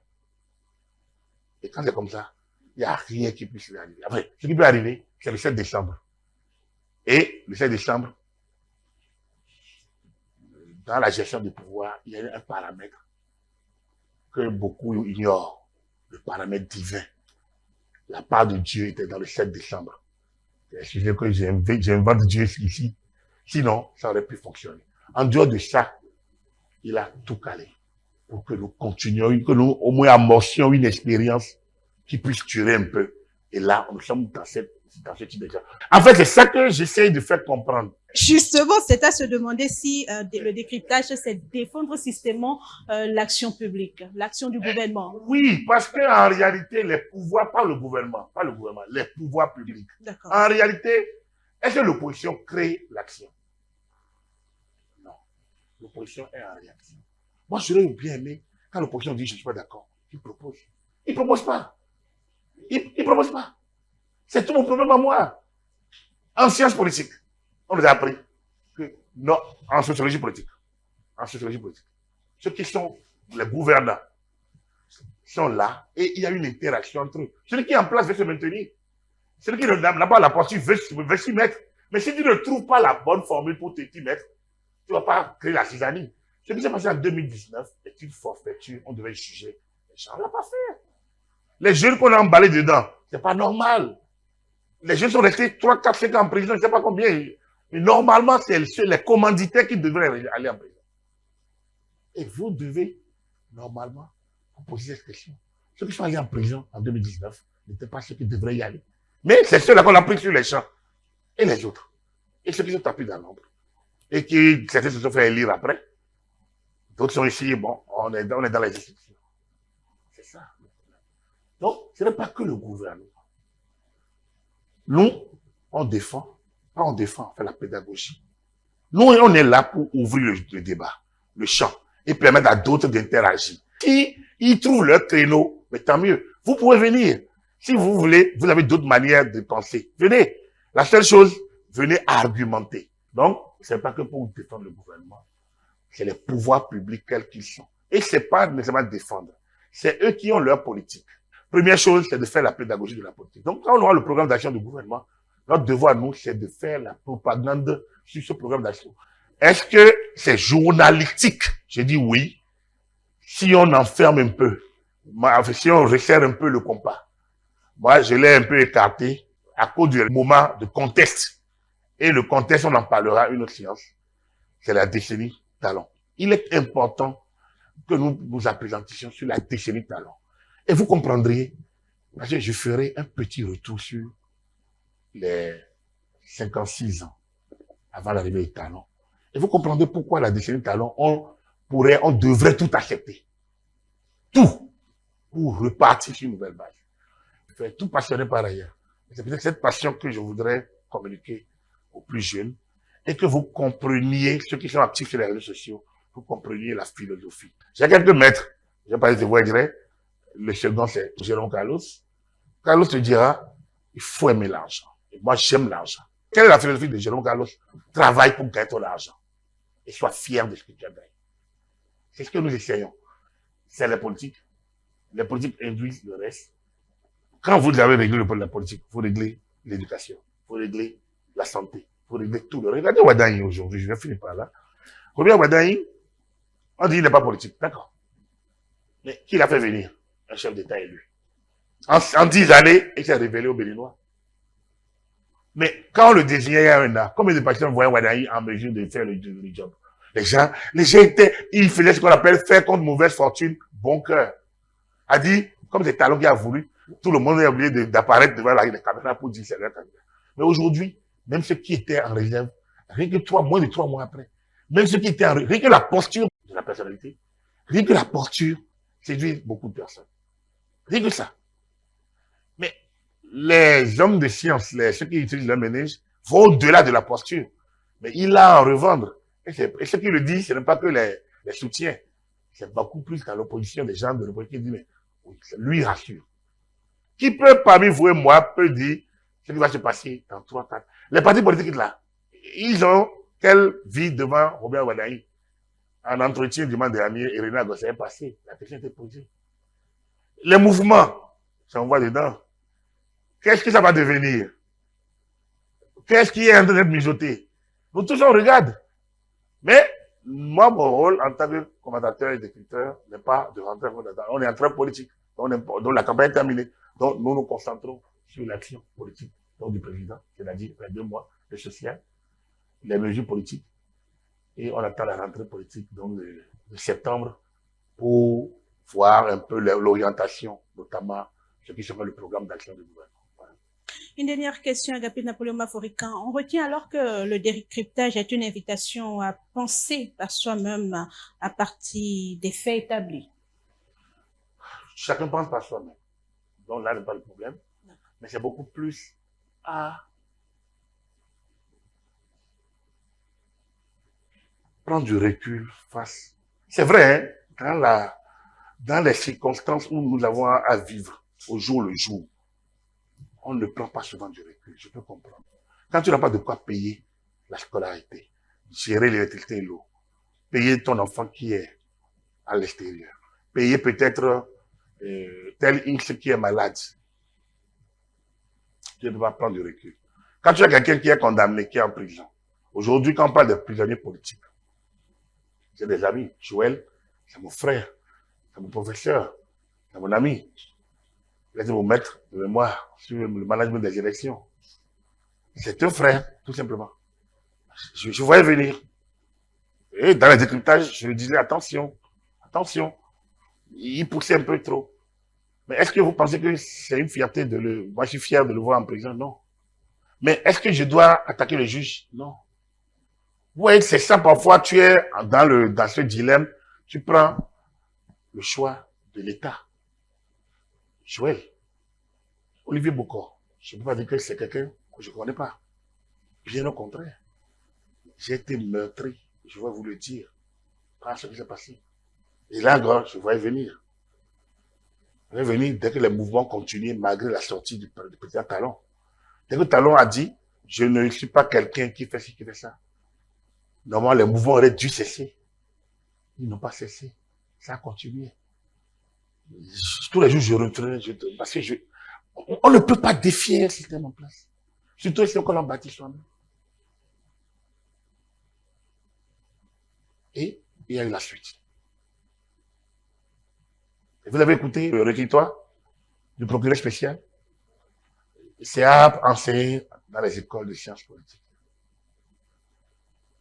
Et quand c'est comme ça, il n'y a rien qui puisse lui arriver. Enfin, ce qui peut arriver, c'est le 7 décembre. Et le 7 décembre, dans la gestion du pouvoir, il y a un paramètre que beaucoup ignorent, le paramètre divin. La part de Dieu était dans le 7 décembre. Excusez que j'invente Dieu ici. Sinon, ça aurait pu fonctionner. En dehors de ça, il a tout calé pour que nous continuions, que nous au moins amorcions une expérience qui puisse durer un peu. Et là, nous sommes dans ce type de... En fait, c'est ça que j'essaie de faire comprendre. Justement, c'est à se demander si le décryptage, c'est défendre systématiquement l'action publique, l'action du gouvernement. Oui, parce qu'en réalité, les pouvoirs, pas le gouvernement, les pouvoirs publics. En réalité, est-ce que l'opposition crée l'action? Non. L'opposition est en réaction. Moi, j'aurais bien aimé, quand l'opposition dit je ne suis pas d'accord, il propose. Il ne propose pas. Il ne propose pas. C'est tout mon problème à moi. En sciences politiques, on nous a appris que non, en sociologie politique, ceux qui sont les gouvernants sont là et il y a une interaction entre eux. Celui qui est en place veut se maintenir. Celui qui n'a pas la posture veut s'y mettre. Mais si tu ne trouves pas la bonne formule pour t'y mettre, tu ne vas pas créer la cisanie. Ce qui s'est passé en 2019 est une forfaiture, on devait juger. Les gens ne l'ont pas fait. Les jeunes qu'on a emballés dedans, c'est pas normal. Les jeunes sont restés 3, 4, 5 ans en prison, je ne sais pas combien. Mais normalement, c'est les commanditaires qui devraient aller en prison. Et vous devez, normalement, vous poser cette question. Ceux qui sont allés en prison en 2019 n'étaient pas ceux qui devraient y aller. Mais c'est ceux-là qu'on a pris sur les champs. Et les autres. Et ceux qui sont tapés dans l'ombre. Et qui, certains se sont fait élire après. D'autres sont ici, bon, on est dans les institutions. C'est ça. Donc, ce n'est pas que le gouvernement. Nous, on défend, on fait la pédagogie. Nous, on est là pour ouvrir le débat, le champ, et permettre à d'autres d'interagir. Si ils trouvent leur créneau, mais tant mieux. Vous pouvez venir. Si vous voulez, vous avez d'autres manières de penser. Venez. La seule chose, venez argumenter. Donc, c'est pas que pour défendre le gouvernement. C'est les pouvoirs publics quels qu'ils sont. Et c'est pas nécessairement défendre. C'est eux qui ont leur politique. Première chose, c'est de faire la pédagogie de la politique. Donc, quand on aura le programme d'action du gouvernement, notre devoir, nous, c'est de faire la propagande sur ce programme d'action. Est-ce que c'est journalistique? J'ai dit oui. Si on enferme un peu, si on resserre un peu le compas. Moi, je l'ai un peu écarté à cause du moment de contexte. Et le contexte, on en parlera une autre séance. C'est la décennie Talon. Il est important que nous nous appesantissions sur la décennie Talon. Et vous comprendriez, parce que je ferai un petit retour sur les 56 ans avant l'arrivée du Talon. Et vous comprendrez pourquoi la décennie Talon, on devrait tout accepter. Tout. Pour repartir sur une nouvelle base. Je suis tout passionné par ailleurs. C'est peut-être cette passion que je voudrais communiquer aux plus jeunes et que vous compreniez, ceux qui sont actifs sur les réseaux sociaux, vous compreniez la philosophie. J'ai quelques maîtres. Je vais parler de vous, je dirais. Le second, c'est Jérôme Carlos. Carlos te dira, il faut aimer l'argent. Et moi, j'aime l'argent. Quelle est la philosophie de Jérôme Carlos? Travaille pour gagner ton argent. Et sois fier de ce que tu as gagné. C'est ce que nous essayons. C'est la politique. Les politiques induisent le reste. Quand vous avez réglé la politique, il faut régler l'éducation, il faut régler la santé, il faut régler tout le reste. Regardez Wadaï aujourd'hui, je vais finir par là. Combien Wadaï, on dit qu'il n'est pas politique, d'accord. Mais qui l'a fait venir? Un chef d'État élu. En 10 années, il s'est révélé aux Béninois. Mais quand on le désignait il y a un an, combien de personnes voyaient Wadaï en mesure de faire le job? Les gens ils faisaient ce qu'on appelle faire contre mauvaise fortune, bon cœur. A dit, comme c'est Talon qui a voulu, tout le monde est obligé d'apparaître devant la caméra pour dire c'est leur candidat. Mais aujourd'hui, même ceux qui étaient en réserve, rien que moins de 3 mois après, même ceux qui étaient en réserve, rien que la posture de la la personnalité. Rien que la posture séduit beaucoup de personnes. Rien que ça. Mais les hommes de science, ceux qui utilisent le ménage, vont au-delà de la posture. Mais il a à en revendre. Et ce qui le dit, ce n'est pas que les soutiens. C'est beaucoup plus dans l'opposition des gens de l'opposition qui disent, mais oui, lui rassure. Qui peut, parmi vous et moi, peut dire ce qui va se passer dans 3-4. Les partis politiques là, ils ont quelle vie devant Robert Wadaï? Un entretien du mandat dernier, et René Agossin est passé. La question était posée. Les mouvements, ça on voit dedans. Qu'est-ce que ça va devenir? Qu'est-ce qui est en train d'être mijoté? Nous tous on regarde. Mais moi, mon rôle en tant que commentateur et décrypteur n'est pas de rentrer en commentateur. On est en train politique. Donc la campagne est terminée. Donc nous nous concentrons sur l'action politique du président, c'est-à-dire les 2 mois, le social, les mesures politiques. Et on attend la rentrée politique donc de septembre pour voir un peu l'orientation, notamment ce qui sera le programme d'action du gouvernement. Voilà. Une dernière question, Agapit Napoléon Maforican. On retient alors que le décryptage est une invitation à penser par soi-même à partir des faits établis. Chacun pense par soi-même. Donc là n'est pas le problème. Mais c'est beaucoup plus à prendre du recul face. C'est vrai, hein, dans les circonstances où nous avons à vivre au jour le jour, on ne prend pas souvent du recul, je peux comprendre. Quand tu n'as pas de quoi payer la scolarité, gérer l'électricité et l'eau, payer ton enfant qui est à l'extérieur, payer peut-être tel X qui est malade, tu ne peux pas prendre du recul. Quand tu as quelqu'un qui est condamné, qui est en prison, aujourd'hui quand on parle de prisonniers politiques, j'ai des amis, Joël, c'est mon frère, c'est mon professeur, c'est mon ami. Il a été mon maître de mémoire sur le management des élections. C'est un frère, tout simplement. Je voyais venir. Et dans le décryptage, je lui disais, attention, attention. Il poussait un peu trop. Mais est-ce que vous pensez que c'est une fierté de le... Moi, je suis fier de le voir en prison? Non. Mais est-ce que je dois attaquer le juge? Non. Vous voyez, c'est ça, parfois, tu es dans ce dilemme, tu prends le choix de l'État. Joël, Olivier Bocor, je ne peux pas dire que c'est quelqu'un que je ne connais pas. Bien au contraire. J'ai été meurtri, je vais vous le dire, par ce qui s'est passé. Et là, je voyais venir. Je voyais venir dès que les mouvements continuaient, malgré la sortie du président Talon. Dès que Talon a dit, je ne suis pas quelqu'un qui fait ci, qui fait ça. Normalement, les mouvements auraient dû cesser. Ils n'ont pas cessé. Ça a continué. Tous les jours, je retournais, parce que on ne peut pas défier un système en place. Surtout si on l'a bâti soi-même. Et il y a eu la suite. Et vous avez écouté le requisitoire du procureur spécial? C'est à enseigner dans les écoles de sciences politiques.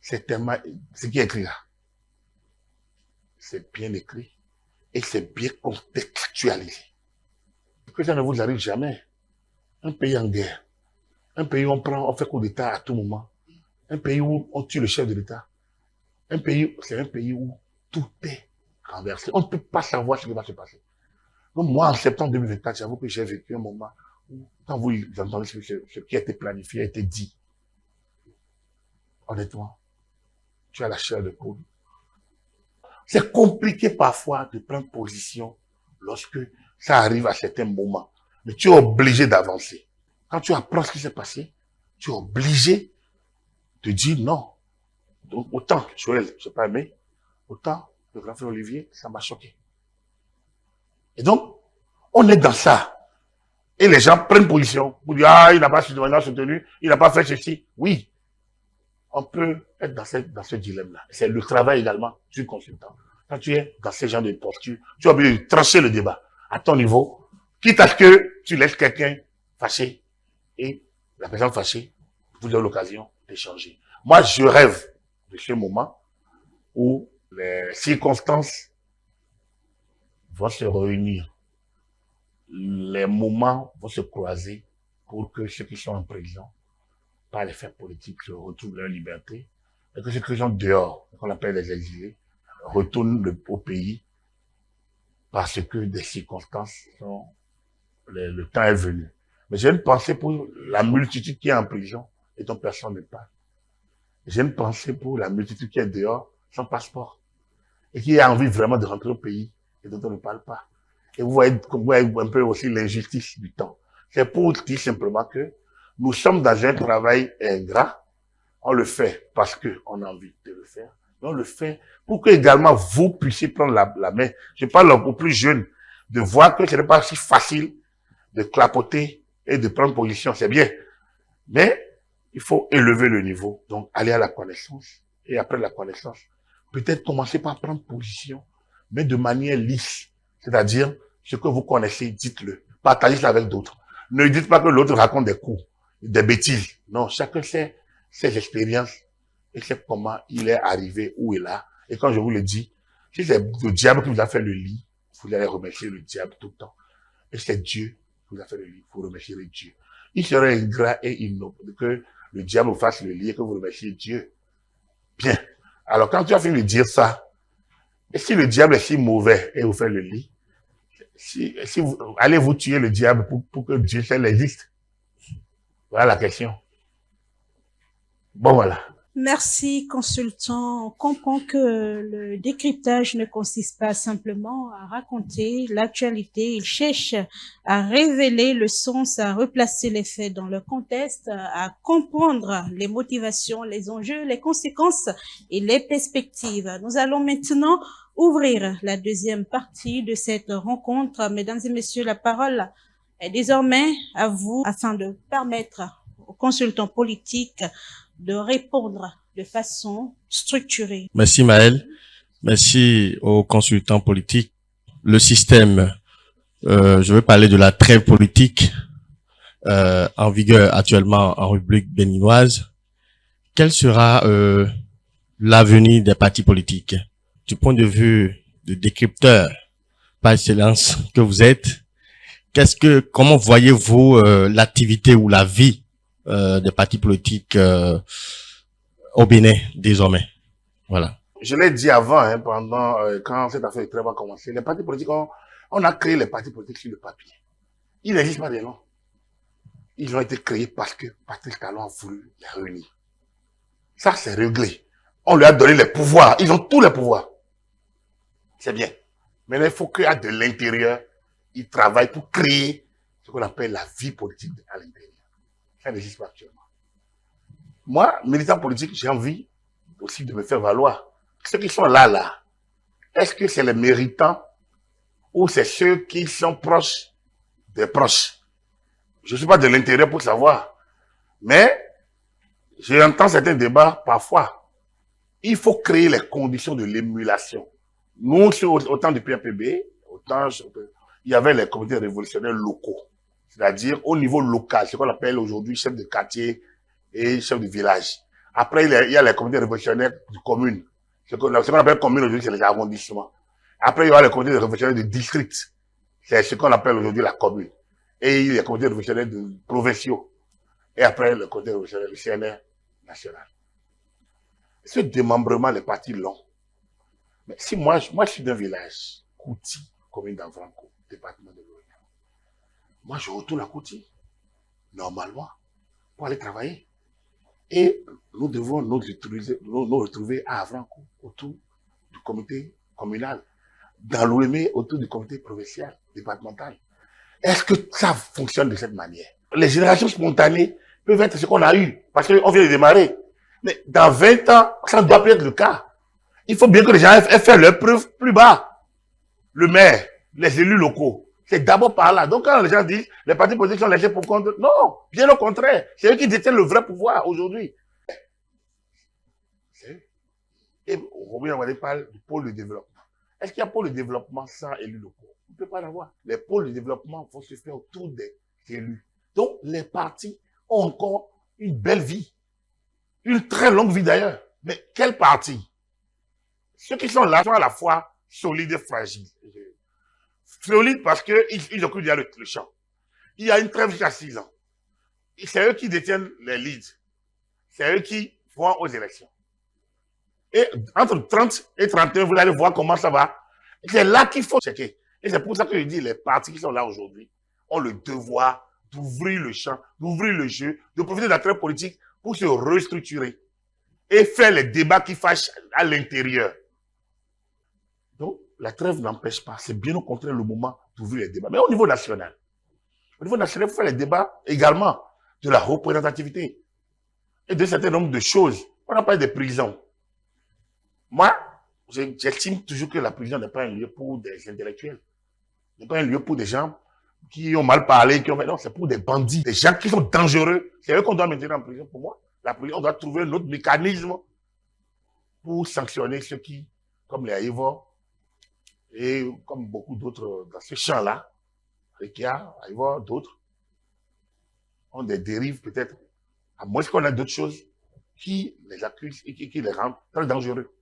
C'est tellement, ce qui est écrit là, c'est bien écrit et c'est bien contextualisé. Que ça ne vous arrive jamais. Un pays en guerre, un pays où on fait coup d'État à tout moment, un pays où on tue le chef de l'État, c'est un pays où tout est renversé. On ne peut pas savoir ce qui va se passer. Donc moi, en septembre 2024, j'avoue que j'ai vécu un moment où, quand vous entendez ce qui a été planifié, a été dit, honnêtement, tu as la chair de poule. C'est compliqué parfois de prendre position lorsque ça arrive à certains moments. Mais tu es obligé d'avancer. Quand tu apprends ce qui s'est passé, tu es obligé de dire non. Donc, autant, Joël, je n'ai pas aimé, autant le grand frère Olivier, ça m'a choqué. Et donc, on est dans ça. Et les gens prennent position pour dire, ah, il n'a pas soutenu, il n'a pas fait ceci. Oui, on peut être dans ce dilemme-là. C'est le travail également du consultant. Quand tu es dans ce genre de posture, tu es obligé de trancher le débat à ton niveau, quitte à ce que tu laisses quelqu'un fâché et la personne fâchée, vous avez l'occasion d'échanger. Moi, je rêve de ce moment où les circonstances vont se réunir, les moments vont se croiser pour que ceux qui sont en prison, par les faits politiques, se retrouvent leur liberté, et que ceux qui sont dehors, qu'on appelle les exilés, retourne au pays parce que des circonstances sont, le temps est venu. Mais j'ai une pensée pour la multitude qui est en prison et dont personne ne parle. J'ai une pensée pour la multitude qui est dehors sans passeport et qui a envie vraiment de rentrer au pays et dont on ne parle pas. Et vous voyez un peu aussi l'injustice du temps. C'est pour dire simplement que nous sommes dans un travail ingrat. On le fait parce qu'on a envie de le faire. Mais on le fait pour que également vous puissiez prendre la main. Je parle aux plus jeunes de voir que ce n'est pas si facile de clapoter et de prendre position. C'est bien. Mais il faut élever le niveau. Donc, aller à la connaissance. Et après la connaissance, peut-être commencer par prendre position, mais de manière lisse. C'est-à-dire, ce que vous connaissez, dites-le. Partagez ça avec d'autres. Ne dites pas que l'autre raconte des coups, des bêtises. Non, chacun sait ses expériences et sait comment il est arrivé où il est là. Et quand je vous le dis, si c'est le diable qui vous a fait le lit, vous allez remercier le diable tout le temps. Et c'est Dieu qui vous a fait le lit, vous remercierez Dieu. Il serait ingrat et innoble que le diable vous fasse le lit et que vous remerciez Dieu. Bien. Alors, quand tu as fini de dire ça, et si le diable est si mauvais et vous fait le lit, si vous, allez vous tuer le diable pour que Dieu seul existe? Voilà la question. Bon, voilà. Merci, consultant. On comprend que le décryptage ne consiste pas simplement à raconter l'actualité. Il cherche à révéler le sens, à replacer les faits dans leur contexte, à comprendre les motivations, les enjeux, les conséquences et les perspectives. Nous allons maintenant ouvrir la deuxième partie de cette rencontre. Mesdames et messieurs, la parole est désormais à vous afin de permettre aux consultants politiques de répondre de façon structurée. Merci Maël. Merci aux consultants politiques. Le système, je veux parler de la trêve politique en vigueur actuellement en République béninoise. Quel sera l'avenir des partis politiques? Du point de vue de décrypteur par excellence que vous êtes, comment voyez-vous l'activité ou la vie des partis politiques au Bénin désormais? Voilà. Je l'ai dit avant, pendant quand cette affaire de trêve a commencé, les partis politiques, on a créé les partis politiques sur le papier. Il n'existe pas des noms. Ils ont été créés parce que Patrice Talon a voulu les réunir. Ça, c'est réglé. On lui a donné les pouvoirs. Ils ont tous les pouvoirs. C'est bien. Mais il faut qu'à de l'intérieur, ils travaillent pour créer ce qu'on appelle la vie politique à l'intérieur. Ça n'existe pas actuellement. Moi, militant politique, j'ai envie aussi de me faire valoir. Ceux qui sont là, est-ce que c'est les méritants ou c'est ceux qui sont proches des proches? Je ne suis pas de l'intérieur pour savoir. Mais j'entends certains débats parfois. Il faut créer les conditions de l'émulation. Nous, au temps du PAPB, il y avait les comités révolutionnaires locaux. C'est-à-dire au niveau local, ce qu'on appelle aujourd'hui chef de quartier et chef de village. Après, il y a les comités révolutionnaires de communes. Ce qu'on appelle commune aujourd'hui, c'est les arrondissements. Après, il y aura les comités révolutionnaires de district. C'est ce qu'on appelle aujourd'hui la commune. Et il y a les comités révolutionnaires de provinciaux. Et après, le comité révolutionnaire, le CNR national. Ce démembrement, les partis longs. Mais si moi je suis d'un village, Kouti, commune d'Avranco, département de l'Orient. Moi, je retourne à Kouti, normalement, pour aller travailler. Et nous devons nous retrouver à Avranco, autour du comité communal, dans l'Ouémé, autour du comité provincial, départemental. Est-ce que ça fonctionne de cette manière? Les générations spontanées peuvent être ce qu'on a eu, parce qu'on vient de démarrer. Mais dans 20 ans, ça ne doit plus être le cas. Il faut bien que les gens aient fait leurs preuves plus bas. Le maire, les élus locaux, c'est d'abord par là. Donc quand les gens disent les partis politiques sont laissés pour compte, non, bien au contraire. C'est eux qui détiennent le vrai pouvoir aujourd'hui. Et Robin Amadé parle du pôle de développement. Est-ce qu'il y a un pôle de développement sans élus locaux? On ne peut pas l'avoir. Les pôles de développement vont se faire autour des élus. Donc les partis ont encore une belle vie. Une très longue vie d'ailleurs. Mais quel parti? Ceux qui sont là sont à la fois solides et fragiles. Solides parce qu'ils occupent déjà le champ. Il y a une trêve jusqu'à 6 ans. C'est eux qui détiennent les leads. C'est eux qui vont aux élections. Et entre 30 et 31, vous allez voir comment ça va. C'est là qu'il faut checker. Et c'est pour ça que je dis, les partis qui sont là aujourd'hui ont le devoir d'ouvrir le champ, d'ouvrir le jeu, de profiter de la trêve politique pour se restructurer et faire les débats qui fâchent à l'intérieur. Donc, la trêve n'empêche pas. C'est bien au contraire le moment d'ouvrir les débats. Mais au niveau national, il faut faire les débats également de la représentativité et de certain nombre de choses. On n'a pas des prisons. Moi, j'estime toujours que la prison n'est pas un lieu pour des intellectuels. Ce n'est pas un lieu pour des gens qui ont mal parlé, qui ont fait... Non, c'est pour des bandits, des gens qui sont dangereux. C'est eux qu'on doit maintenir en prison pour moi. La prison, on doit trouver un autre mécanisme pour sanctionner ceux qui, comme les Aïvors, et comme beaucoup d'autres dans ce champ-là, Rekia, Aïvors, d'autres, ont des dérives peut-être, à moins qu'on ait d'autres choses qui les accusent et qui les rendent très dangereux.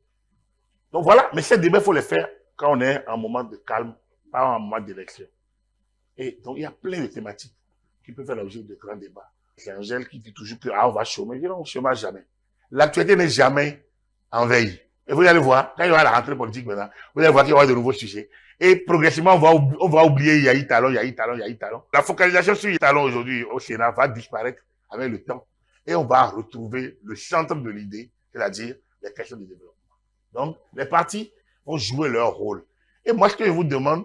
Donc voilà, mais ces débats, il faut les faire quand on est en moment de calme, pas en moment d'élection. Et donc il y a plein de thématiques qui peuvent faire l'objet de grands débats. C'est Angèle qui dit toujours que on va chômer. Je dis non, on ne chômera jamais. L'actualité n'est jamais en veille. Et vous allez voir, quand il y aura la rentrée politique maintenant, vous allez voir qu'il y aura de nouveaux sujets. Et progressivement, on va oublier Yahi Talon. La focalisation sur Yahi Talon aujourd'hui au Sénat va disparaître avec le temps. Et on va retrouver le centre de l'idée, c'est-à-dire les questions de développement. Donc, les partis vont jouer leur rôle. Et moi, ce que je vous demande,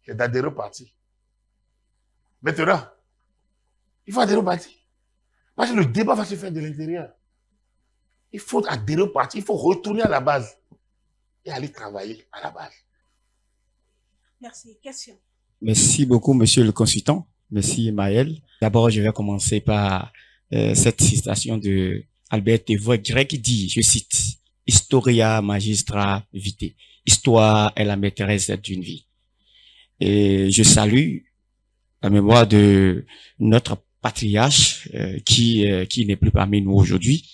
c'est d'adhérer au parti. Maintenant, il faut adhérer au parti. Parce que le débat va se faire de l'intérieur. Il faut adhérer au parti, il faut retourner à la base et aller travailler à la base. Merci. Question. Merci beaucoup, monsieur le consultant. Merci, Maël. D'abord, je vais commencer par cette citation de Albert Évoque qui dit, je cite, Historia magistra vitae. Histoire est la maîtresse d'une vie. Et je salue la mémoire de notre patriarche qui n'est plus parmi nous aujourd'hui.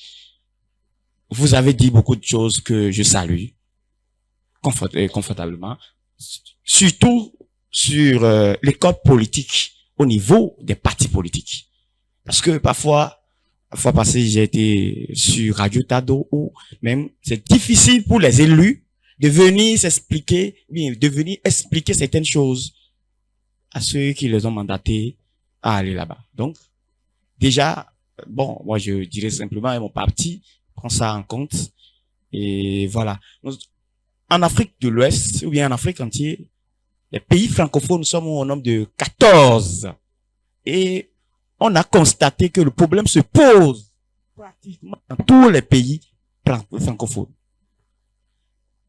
Vous avez dit beaucoup de choses que je salue confortablement, surtout sur l'école politique au niveau des partis politiques. Parce que parfois, la fois passée, j'ai été sur Radio Tado où même c'est difficile pour les élus de venir s'expliquer, de venir expliquer certaines choses à ceux qui les ont mandatés à aller là-bas. Donc, déjà, bon, moi je dirais simplement, mon parti prend ça en compte. Et voilà. En Afrique de l'Ouest, ou bien en Afrique entière, les pays francophones, nous sommes au nombre de 14. Et on a constaté que le problème se pose pratiquement dans tous les pays francophones.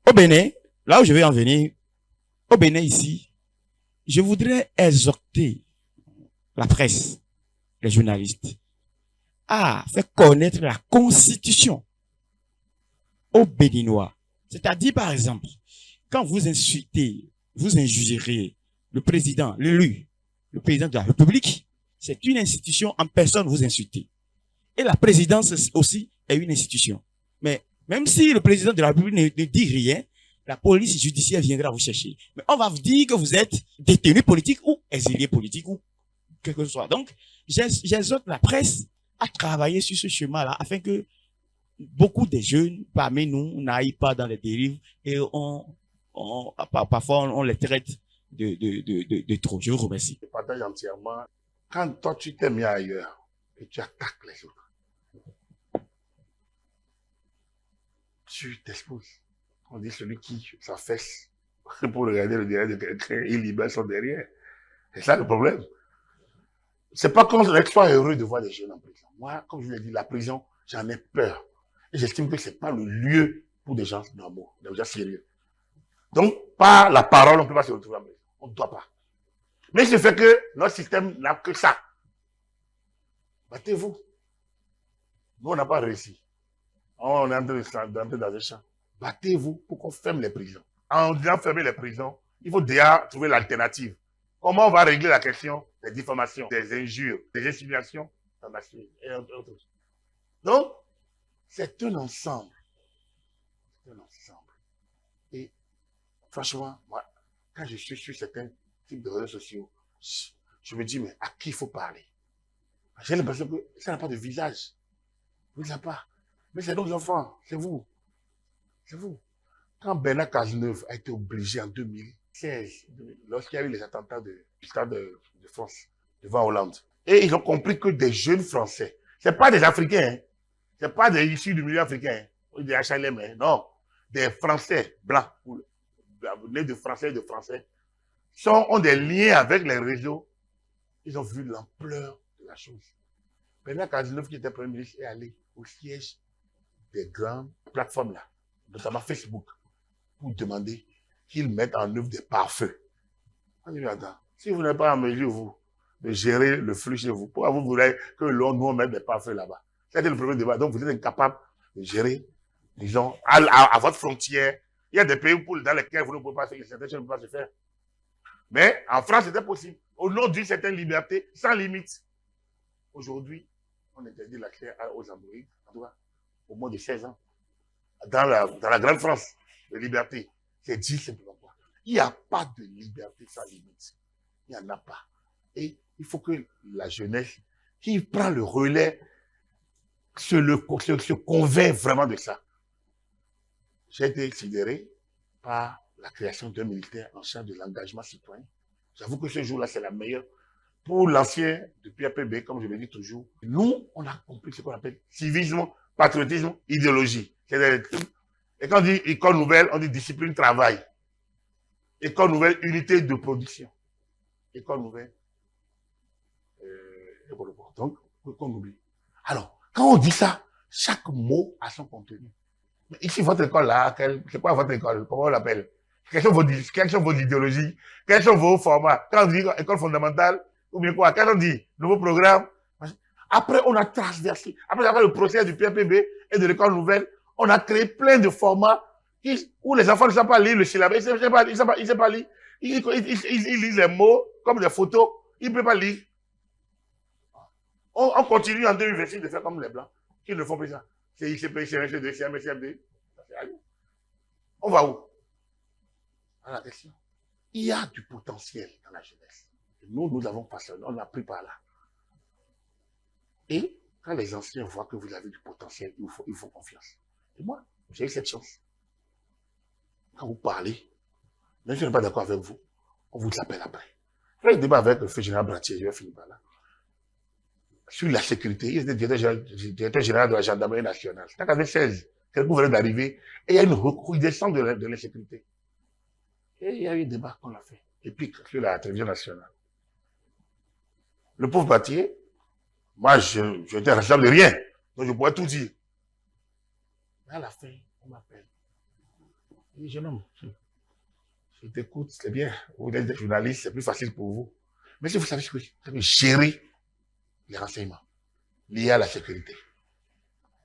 Au Bénin, là où je vais en venir, au Bénin ici, je voudrais exhorter la presse, les journalistes, à faire connaître la Constitution aux Béninois. C'est-à-dire, par exemple, quand vous insultez, vous injurierez le président, l'élu, le président de la République, c'est une institution en personne, vous insultez. Et la présidence aussi est une institution. Mais même si le président de la République ne dit rien, la police judiciaire viendra vous chercher. Mais on va vous dire que vous êtes détenu politique ou exilé politique ou quelque chose que ce soit. Donc, j'exhorte la presse à travailler sur ce chemin-là afin que beaucoup de jeunes parmi nous n'aillent pas dans les dérives et parfois on les traite de trop. Je vous remercie. Je partage entièrement. Quand toi tu t'es mis ailleurs et tu attaques les autres, tu t'exposes. On dit celui qui s'affaisse pour regarder le derrière de quelqu'un, il libère son derrière. C'est ça le problème. C'est pas qu'on soit heureux de voir des jeunes en prison. Moi, comme je l'ai dit, la prison, j'en ai peur. Et j'estime que c'est pas le lieu pour des gens normaux, des gens sérieux. Donc, par la parole, on ne peut pas se retrouver en prison. On ne doit pas. Mais ce fait que notre système n'a que ça. Battez-vous. Nous, on n'a pas réussi. On est en train d'entrer dans un champ. Battez-vous pour qu'on ferme les prisons. En disant fermer les prisons, il faut déjà trouver l'alternative. Comment on va régler la question des diffamations, des injures, des insinuations et autres choses. Donc, c'est un ensemble. C'est un ensemble. Et franchement, moi, quand je suis sur certains types de réseaux sociaux, je me dis, mais à qui il faut parler? J'ai l'impression que ça n'a pas de visage. Vous ne savez pas. Mais c'est nos enfants, c'est vous. C'est vous. Quand Bernard Cazeneuve a été obligé en 2016, lorsqu'il y a eu les attentats du Stade de France devant Hollande, et ils ont compris que des jeunes Français, c'est pas des Africains, hein, c'est pas des issus du milieu africain, hein, ou des HLM, hein, non, des Français blancs, nés de Français et de Français, ont des liens avec les réseaux. Ils ont vu l'ampleur de la chose. Bernard Cazeneuve, qui était Premier ministre, est allé au siège des grandes plateformes là, notamment Facebook, pour demander qu'ils mettent en œuvre des pare-feux. On dit, attends, si vous n'êtes pas en mesure, vous, de gérer le flux chez vous, pourquoi vous voulez que nous mette des pare-feux là-bas? C'était le premier débat. Donc, vous êtes incapable de gérer, disons, à votre frontière. Il y a des pays dans lesquels vous ne pouvez pas faire, certaines choses ne peuvent pas se faire. Mais en France, c'était possible. Au nom d'une certaine liberté, sans limite. Aujourd'hui, on interdit l'accès aux androïdes, en tout cas, au moins de 16 ans. Dans la grande France de liberté, c'est dit simplement quoi. Il n'y a pas de liberté sans limite. Il n'y en a pas. Et il faut que la jeunesse, qui prend le relais, se convainc vraiment de ça. J'ai été sidéré par la création d'un ministère en charge de l'engagement citoyen. J'avoue que ce jour-là, c'est la meilleure. Pour l'ancien depuis APB, comme je le dis toujours, nous, on a compris ce qu'on appelle civisme, patriotisme, idéologie. Et quand on dit école nouvelle, on dit discipline, travail. École nouvelle, unité de production. École nouvelle, donc, qu'on oublie. Alors, quand on dit ça, chaque mot a son contenu. Mais ici, votre école là, c'est quoi votre école? Comment on l'appelle? Quelles sont vos idéologies? Quels sont vos formats? Quand on dit école fondamentale, ou bien quoi? Quand on dit nouveau programme, après on a transversé. Après avoir le procès du PAPB et de l'école nouvelle, on a créé plein de formats où les enfants ne savent pas lire le syllabe. Ils ne savent pas lire. Ils lisent les mots comme des photos. Ils ne peuvent pas lire. On continue en 2026 de faire comme les Blancs, qui ne font plus ça. C'est ICP, CNC2, CM, CMD. On va où? À la question. Il y a du potentiel dans la jeunesse. Nous avons façonné, on a pris par là. Et quand les anciens voient que vous avez du potentiel, il faut confiance. Et moi, j'ai eu cette chance. Quand vous parlez, même si je n'ai pas d'accord avec vous, on vous appelle après. J'ai eu un débat avec le feu général Bratier, je vais finir par là. Sur la sécurité, il était directeur général de la gendarmerie nationale. C'était en 2016. Quelqu'un venait d'arriver et il y a une recrudescence de l'insécurité. Et il y a eu un débat qu'on a fait. Et puis, sur la télévision nationale. Le pauvre Bratier, moi, je n'étais responsable de rien. Donc, je pourrais tout dire. Mais à la fin, on m'appelle. Je dis, jeune homme, je t'écoute, c'est bien. Vous êtes des journalistes, c'est plus facile pour vous. Mais si vous savez gérer les renseignements liés à la sécurité.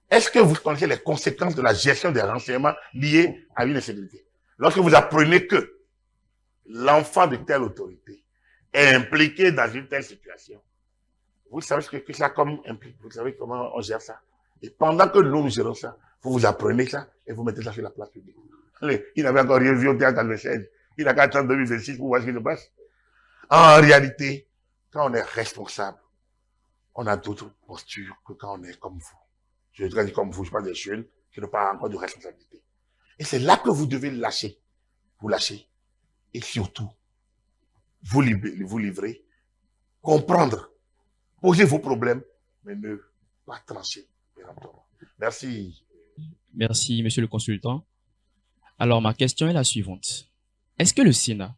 Est-ce que vous connaissez les conséquences de la gestion des renseignements liés à une insécurité? Lorsque vous apprenez que l'enfant de telle autorité est impliqué dans une telle situation, vous savez ce que ça comme implique, vous savez comment on gère ça. Et pendant que nous gérons ça, vous apprenez ça et vous mettez ça sur la place publique. Il n'avait encore rien vu au théâtre 2016. Il n'a qu'à attendre 2026 pour voir ce qui se passe. En réalité, quand on est responsable, on a d'autres postures que quand on est comme vous. Je voudrais dire comme vous, je parle des jeunes qui n'ont pas encore de responsabilité. Et c'est là que vous devez lâcher. Vous lâchez. Et surtout, vous livrer, comprendre, poser vos problèmes, mais ne pas trancher. Merci. Merci, monsieur le consultant. Alors, ma question est la suivante. Est-ce que le Sénat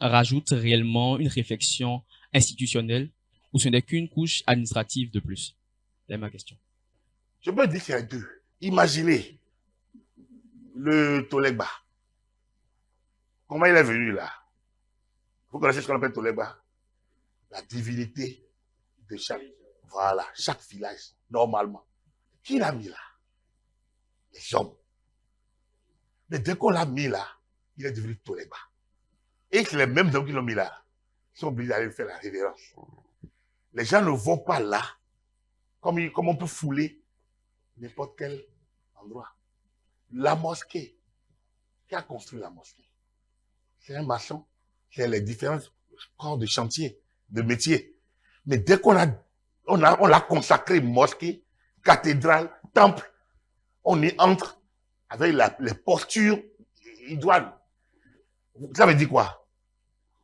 rajoute réellement une réflexion institutionnelle ou ce n'est qu'une couche administrative de plus? C'est ma question. Je peux dire qu'il y a deux. Imaginez le Tolegba. Comment il est venu là? Vous connaissez ce qu'on appelle Tolegba? La divinité de chaque village, normalement. Qui l'a mis là? Les hommes. Mais dès qu'on l'a mis là, il est devenu Tolegba. Et c'est les mêmes hommes qui l'ont mis là. Ils sont obligés d'aller faire la révérence. Les gens ne vont pas là, comme on peut fouler n'importe quel endroit. La mosquée, qui a construit la mosquée? C'est un maçon, c'est les différents corps de chantier, de métier. Mais dès qu'on l'a consacré mosquée, cathédrale, temple, on y entre avec les postures idoines. Ça veut dire quoi?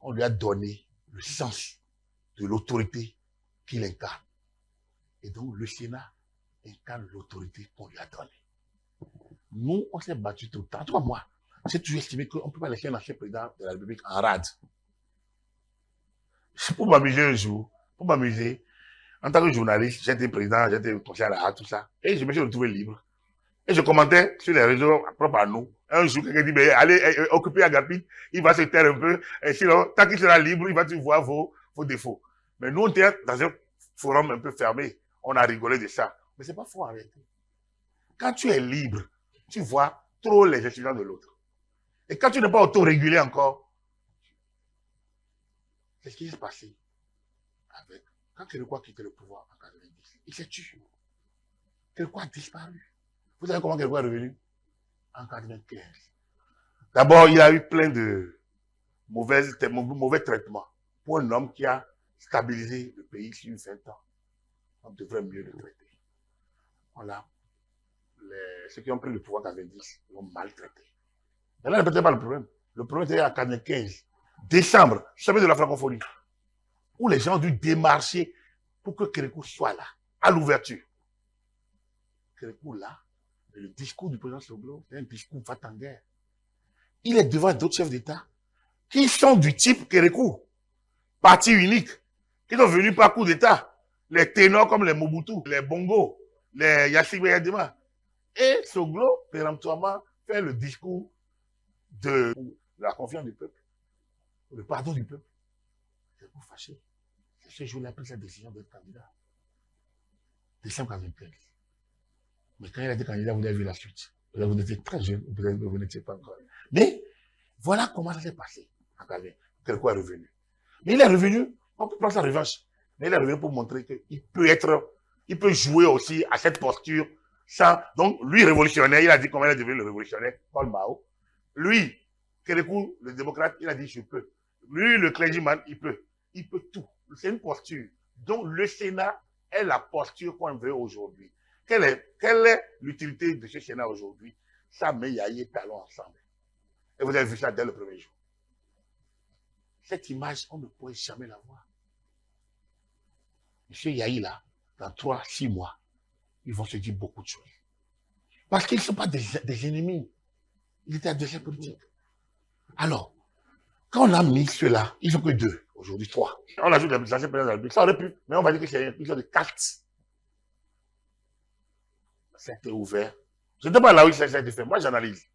On lui a donné le sens de l'autorité qu'il incarne. Et donc, le Sénat incarne l'autorité qu'on lui a donnée. Nous, on s'est battu tout le temps. En tout cas, moi, j'ai toujours estimé qu'on ne peut pas laisser un ancien président de la République en rade. Pour m'amuser un jour, pour m'amuser, en tant que journaliste, j'étais président, j'étais conseiller à la rade, tout ça. Et je me suis retrouvé libre. Et je commentais sur les réseaux propres à nous. Un jour, quelqu'un dit, mais allez, occupez Agapit, il va se taire un peu. Et sinon, tant qu'il sera libre, il va te voir vos défauts. Mais nous, on était dans un forum un peu fermé. On a rigolé de ça. Mais c'est pas faux en réalité. Quand tu es libre, tu vois trop les incidents de l'autre. Et quand tu n'es pas autorégulé encore, c'est ce qui s'est passé avec, quand Kérékou a quitté le pouvoir en 90, il s'est tué. Kérékou a disparu. Vous savez comment Kérékou est revenu? En 95. D'abord, il a eu plein de mauvais traitements pour un homme qui a stabilisé le pays sur 20 ans. On devrait mieux le traiter. Voilà. Ceux qui ont pris le pouvoir en 90 l'ont maltraité. Mais là, ne peut-être pas le problème. Le problème était en 95, décembre, sommet de la francophonie, où les gens ont dû démarcher pour que Kérékou soit là, à l'ouverture. Kérékou là, le discours du président Soglo, c'est un discours va en guerre. Il est devant d'autres chefs d'État qui sont du type Kérékou, parti unique, qui sont venus par coup d'État. Les ténors comme les Mobutu, les Bongo, les Yassine Yadima. Et Soglo, péremptoirement, fait le discours de la confiance du peuple, le pardon du peuple. C'est pour fâcher. C'est ce jour-là, il a pris sa décision d'être candidat. Décembre 95. Mais quand il a été candidat, vous avez vu la suite. Vous étiez très jeune, peut-être que vous n'étiez pas encore. Mais voilà comment ça s'est passé. Kérékou est revenu. Mais il est revenu, on peut prendre sa revanche. Mais il est revenu pour montrer qu'il peut jouer aussi à cette posture sans, donc, lui, révolutionnaire, il a dit comment il est devenu le révolutionnaire, Paul Mao. Lui, Kérékou, le démocrate, il a dit je peux. Lui, le clergyman, il peut. Il peut tout. C'est une posture. Donc, le Sénat est la posture qu'on veut aujourd'hui. Quelle est l'utilité de ce Sénat aujourd'hui? Ça met Yahi et Talon ensemble. Et vous avez vu ça dès le premier jour. Cette image, on ne pourrait jamais la voir. Monsieur Yahi, là, dans 3-6 mois, ils vont se dire beaucoup de choses. Parce qu'ils ne sont pas des ennemis. Ils étaient adversaires politiques. Alors, quand on a mis ceux-là, ils sont que 2, aujourd'hui 3. On ajoute les anciens présidents de la République. Ça aurait pu, mais on va dire que c'est une question de 4. C'était ouvert. Je ne sais pas là où ça a été fait. Moi, j'analyse.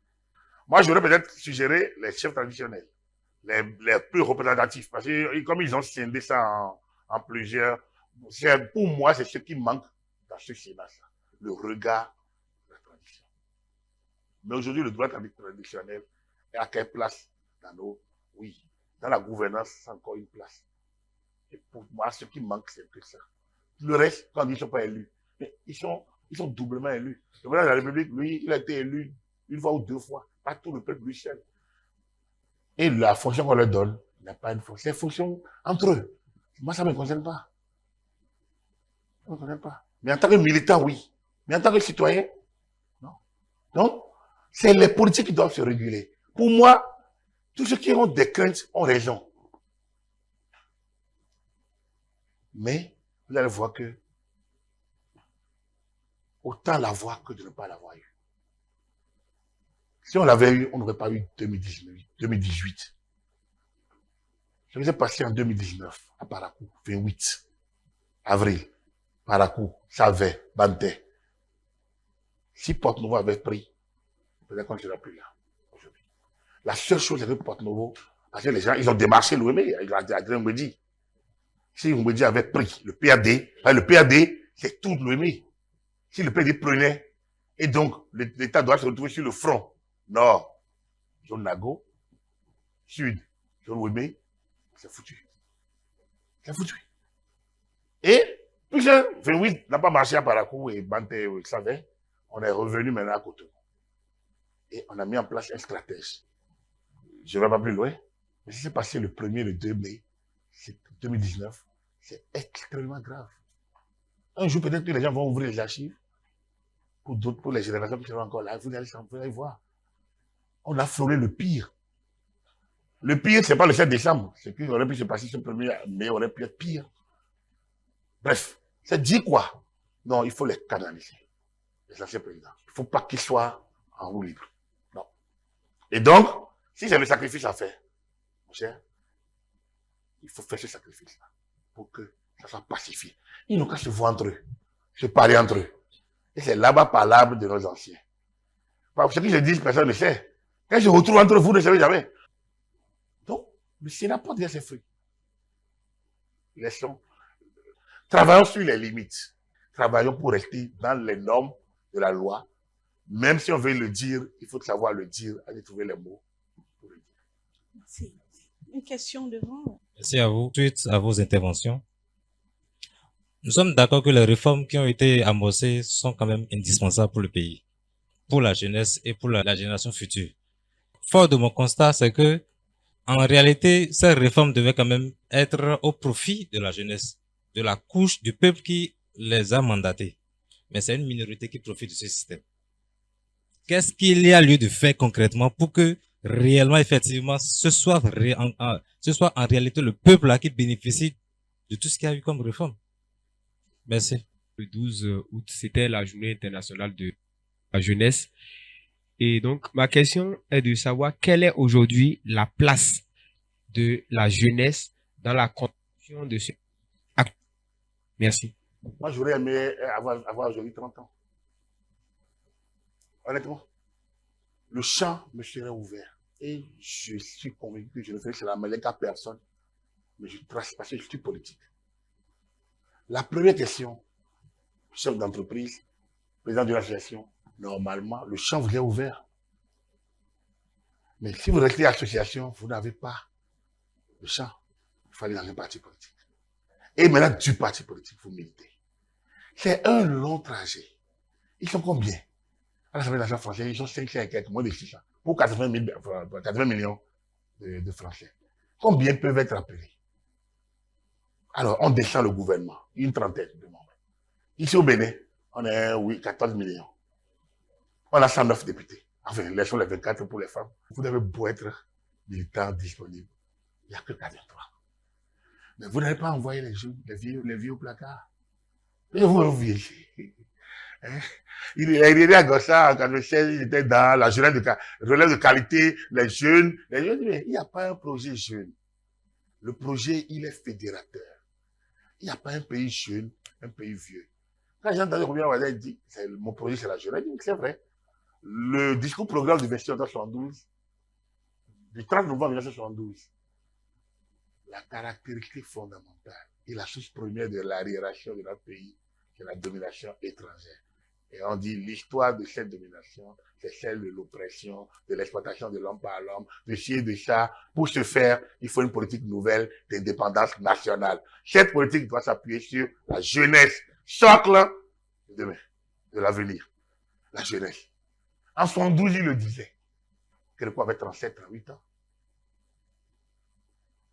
Moi, j'aurais peut-être suggéré les chefs traditionnels, les plus représentatifs, parce que comme ils ont scindé ça en plusieurs, pour moi, c'est ce qui manque dans ce Sénat, le regard de la tradition. Mais aujourd'hui, le droit traditionnel est à quelle place dans nos... Oui, dans la gouvernance, c'est encore une place. Et pour moi, ce qui manque, c'est que ça. Le reste, quand ils ne sont pas élus, mais ils sont doublement élus. Le président de la République, lui, il a été élu 1 fois ou 2 fois. Pas tout le peuple lui seul. Et la fonction qu'on leur donne n'a pas une fonction. C'est une fonction entre eux. Moi, ça ne me concerne pas. Ça ne me concerne pas. Mais en tant que militant, oui. Mais en tant que citoyen, non. Donc, c'est les politiques qui doivent se réguler. Pour moi, tous ceux qui ont des craintes ont raison. Mais, vous allez voir que autant l'avoir que de ne pas l'avoir eu. Si on l'avait eu, on n'aurait pas eu 2018. Ce qui s'est passé en 2019, à Parakou, 28 avril, Parakou, Salvé, Banté. Si Porte-Novo avait pris, peut-être qu'on ne serait plus là aujourd'hui. La seule chose avec Porte-Novo, parce que les gens, ils ont démarché l'OME, avec Adrien Mbedi. Si Mbedi avait pris le PAD, c'est tout l'OME. Si le PAD prenait, et donc l'État doit se retrouver sur le front nord, zone Nago, sud, zone Wemé, c'est foutu. C'est foutu. Et, puisque 28 n'a pas marché à Parakou et Banté, vous le savez, on est revenu maintenant à Cotonou. Et on a mis en place un stratège. Je ne vais pas plus loin, mais ce qui s'est passé le 1er et le 2 mai 2019, c'est extrêmement grave. Un jour, peut-être que les gens vont ouvrir les archives pour d'autres, pour les générations qui sont encore là, vous allez voir. On a frôlé le pire. Le pire, c'est pas le 7 décembre. Ce qui aurait pu se passer ce 1er mai aurait pu être pire. Bref, ça dit quoi? Non, il faut les canaliser. Les anciens présidents. Il ne faut pas qu'ils soient en roue libre. Non. Et donc, si j'ai le sacrifice à faire, mon cher, il faut faire ce sacrifice-là pour que ça soit pacifié. Ils n'ont qu'à se voir entre eux, se parler entre eux. Et c'est là-bas par l'arbre de nos anciens. Parce que ce qu'ils se disent, personne ne sait. Quand je retrouve entre vous, ne savez jamais. Donc, le Sénat porte bien ses fruits. Laissons. Travaillons sur les limites. Travaillons pour rester dans les normes de la loi. Même si on veut le dire, il faut savoir le dire, aller trouver les mots pour le dire. Merci. Une question devant. Merci à vous. Suite à vos interventions, nous sommes d'accord que les réformes qui ont été amorcées sont quand même indispensables pour le pays, pour la jeunesse et pour la génération future. Fort de mon constat, c'est que, en réalité, ces réformes devaient quand même être au profit de la jeunesse, de la couche du peuple qui les a mandatés. Mais c'est une minorité qui profite de ce système. Qu'est-ce qu'il y a lieu de faire concrètement pour que réellement, effectivement, ce soit en réalité le peuple là qui bénéficie de tout ce qu'il y a eu comme réforme? Merci. Le 12 août, c'était la journée internationale de la jeunesse. Et donc, ma question est de savoir quelle est aujourd'hui la place de la jeunesse dans la construction de ce acte. Merci. Moi, j'aurais aimé avoir aujourd'hui 30 ans. Honnêtement, le champ me serait ouvert. Et je suis convaincu que je ne ferai cela à personne. Mais je trace parce que je suis politique. La première question, chef d'entreprise, président de l'association, normalement, le champ vous est ouvert. Mais si vous restez association, vous n'avez pas le champ. Il faut aller dans un parti politique. Et maintenant, du parti politique, vous militez. C'est un long trajet. Ils sont combien? À l'Assemblée nationale française, ils sont 500 et quelques, moins de 600. Pour 80 millions de Français. Combien peuvent être appelés? Alors, on descend le gouvernement, une trentaine de membres. Ici au Bénin, on est, oui, 14 millions. On a 109 députés. Enfin, laissons les 24 pour les femmes. Vous devez beau être militant disponible. Il n'y a que 43. Mais vous n'avez pas envoyé les jeunes, les vieux au placard. Et vous vieillissez. Hein? Il est à Gossa, en 96, il était dans la relève de qualité, les jeunes. Mais il n'y a pas un projet jeune. Le projet, il est fédérateur. Il n'y a pas un pays jeune, un pays vieux. Quand j'ai entendu Robert Ouattara dit, mon projet c'est la jeunesse, je dis c'est vrai. Le discours programme du 26 octobre 1972, du 30 novembre 1972, la caractéristique fondamentale et la source première de l'arriération de notre pays, c'est la domination étrangère. Et on dit l'histoire de cette domination, c'est celle de l'oppression, de l'exploitation de l'homme par l'homme, de ci et de ça. Pour ce faire, il faut une politique nouvelle d'indépendance nationale. Cette politique doit s'appuyer sur la jeunesse, socle de demain, de l'avenir. La jeunesse. En 72, il le disait. Quelqu'un avait 37, 38 ans.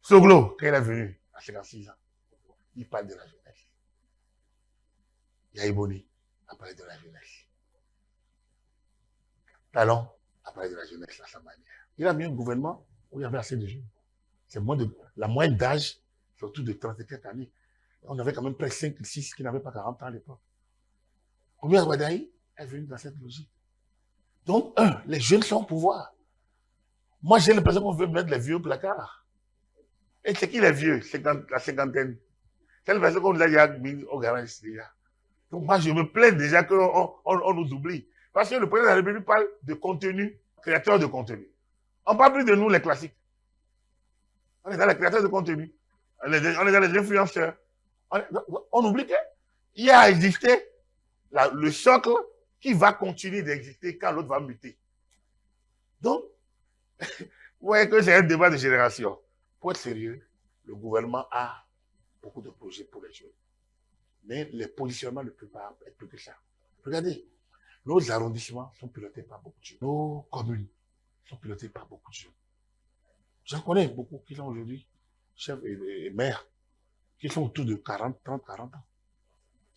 Soglo, quand il est venu à 56 ans, il parle de la jeunesse. Yaïboni a parlé de la jeunesse. Talon a parlé de la jeunesse à sa manière. Il a mis un gouvernement où il y avait assez de jeunes. C'est la moyenne d'âge, surtout de 34 années. On avait quand même presque 5 ou 6 qui n'avaient pas 40 ans à l'époque. Combien Wadaï est venu dans cette logique. Donc, les jeunes sont au pouvoir. Moi, j'ai l'impression qu'on veut mettre les vieux au placard. Et c'est qui les vieux? La cinquantaine. C'est l'impression qu'on nous a déjà mis au garage déjà. Donc, moi, je me plains déjà qu'on nous oublie. Parce que le président de la République parle de contenu, créateur de contenu. On parle plus de nous, les classiques. On est dans les créateurs de contenu. On est dans les influenceurs. On oublie qu'il y a existé le socle qui va continuer d'exister quand l'autre va muter. Donc, vous voyez que c'est un débat de génération. Pour être sérieux, le gouvernement a beaucoup de projets pour les jeunes. Mais les positionnements ne peuvent pas être plus que ça. Regardez, nos arrondissements sont pilotés par beaucoup de jeunes. Nos communes sont pilotées par beaucoup de jeunes. J'en connais beaucoup qui sont aujourd'hui chefs et maires, qui sont autour de 30, 40 ans.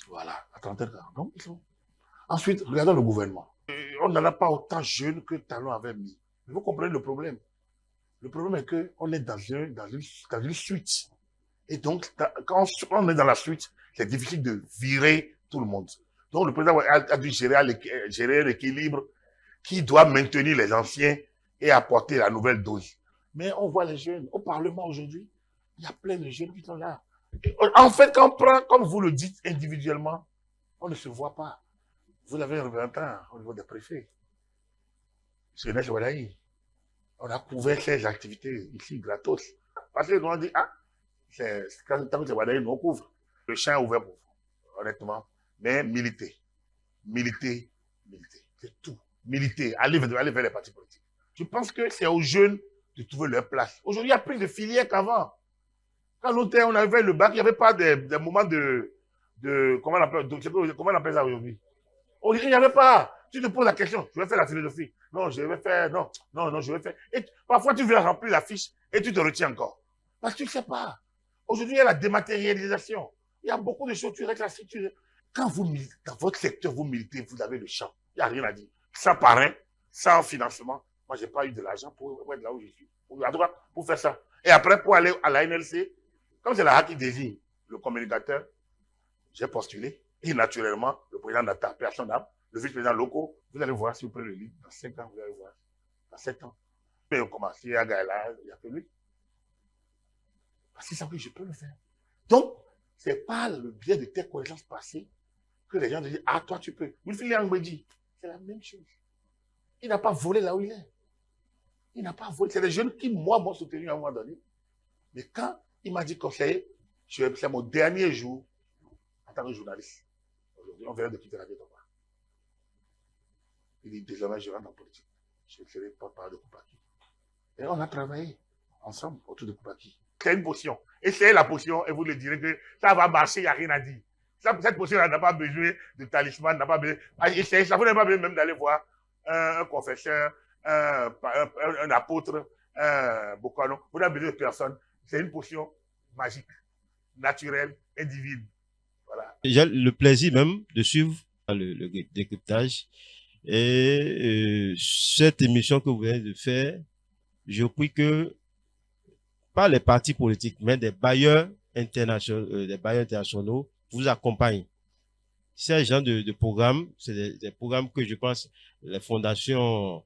Voilà, à 30 ans. Donc, ils sont Ensuite, regardons le gouvernement. On n'en a pas autant jeune que Talon avait mis. Mais vous comprenez le problème. Le problème est qu'on est dans une suite. Et donc, quand on est dans la suite, c'est difficile de virer tout le monde. Donc, le président a dû gérer l'équilibre qui doit maintenir les anciens et apporter la nouvelle dose. Mais on voit les jeunes au Parlement aujourd'hui. Il y a plein de jeunes qui sont là. En fait, quand on prend, comme vous le dites individuellement, on ne se voit pas. Vous avez 20 ans au niveau des préfets. C'est Nesh Wadaï. On a couvert ces activités ici, gratos. Parce que nous on dit, ah, tant que c'est Wadaï, nous on couvre. Le champ est ouvert pour vous, honnêtement. Mais militer. C'est tout. Militer. Aller vers les partis politiques. Je pense que c'est aux jeunes de trouver leur place. Aujourd'hui, il y a plus de filières qu'avant. Quand on avait le bac, il n'y avait pas des moments comment on appelle ça aujourd'hui? Il n'y avait pas. Tu te poses la question, je vais faire la philosophie. Non, je vais faire, non, je vais faire. Et parfois, tu viens remplir la fiche et tu te retiens encore. Parce que tu ne sais pas. Aujourd'hui, il y a la dématérialisation. Il y a beaucoup de choses, tu restes assis. Quand vous militez, dans votre secteur, vous militez, vous avez le champ. Il n'y a rien à dire. Sans parrain, sans financement. Moi, je n'ai pas eu de l'argent pour être là où je suis. Pour faire ça. Et après, pour aller à la NLC, comme c'est la HAC qui désigne le communicateur, j'ai postulé. Et naturellement, le président n'a tapé à son âme. Le vice-président locaux, vous allez voir si vous prenez le livre. Dans 5 ans, vous allez voir. Dans 7 ans. Mais on commence. Il y a Gaëla, il n'y a que lui. Parce que ça, oui, je peux le faire. Donc, ce n'est pas le biais de tes connaissances passées que les gens disent, ah, toi, tu peux. Wilfried Angbeji, c'est la même chose. Il n'a pas volé là où il est. Il n'a pas volé. C'est des jeunes qui, moi, m'ont soutenu à un moment donné. Mais quand il m'a dit conseiller, c'est mon dernier jour en tant que journaliste. Aujourd'hui, on vient de quitter la vie. Il dit, désormais, je rentre en politique. Je ne serai pas par de Koupaki. Et on a travaillé ensemble autour de Koupaki. C'est une potion. Essayez la potion et vous le direz que ça va marcher, il n'y a rien à dire. Cette potion n'a pas besoin de talisman, n'a pas besoin. Essayez ça, vous n'avez pas besoin même d'aller voir un confesseur, un apôtre, un bocano. Vous n'avez besoin de personne. C'est une potion magique, naturelle et divine. Voilà. J'ai le plaisir même de suivre le décryptage. Et cette émission que vous venez de faire, je prie que pas les partis politiques, mais des bailleurs internationaux vous accompagnent. Ces genre de programmes, c'est des programmes que je pense les fondations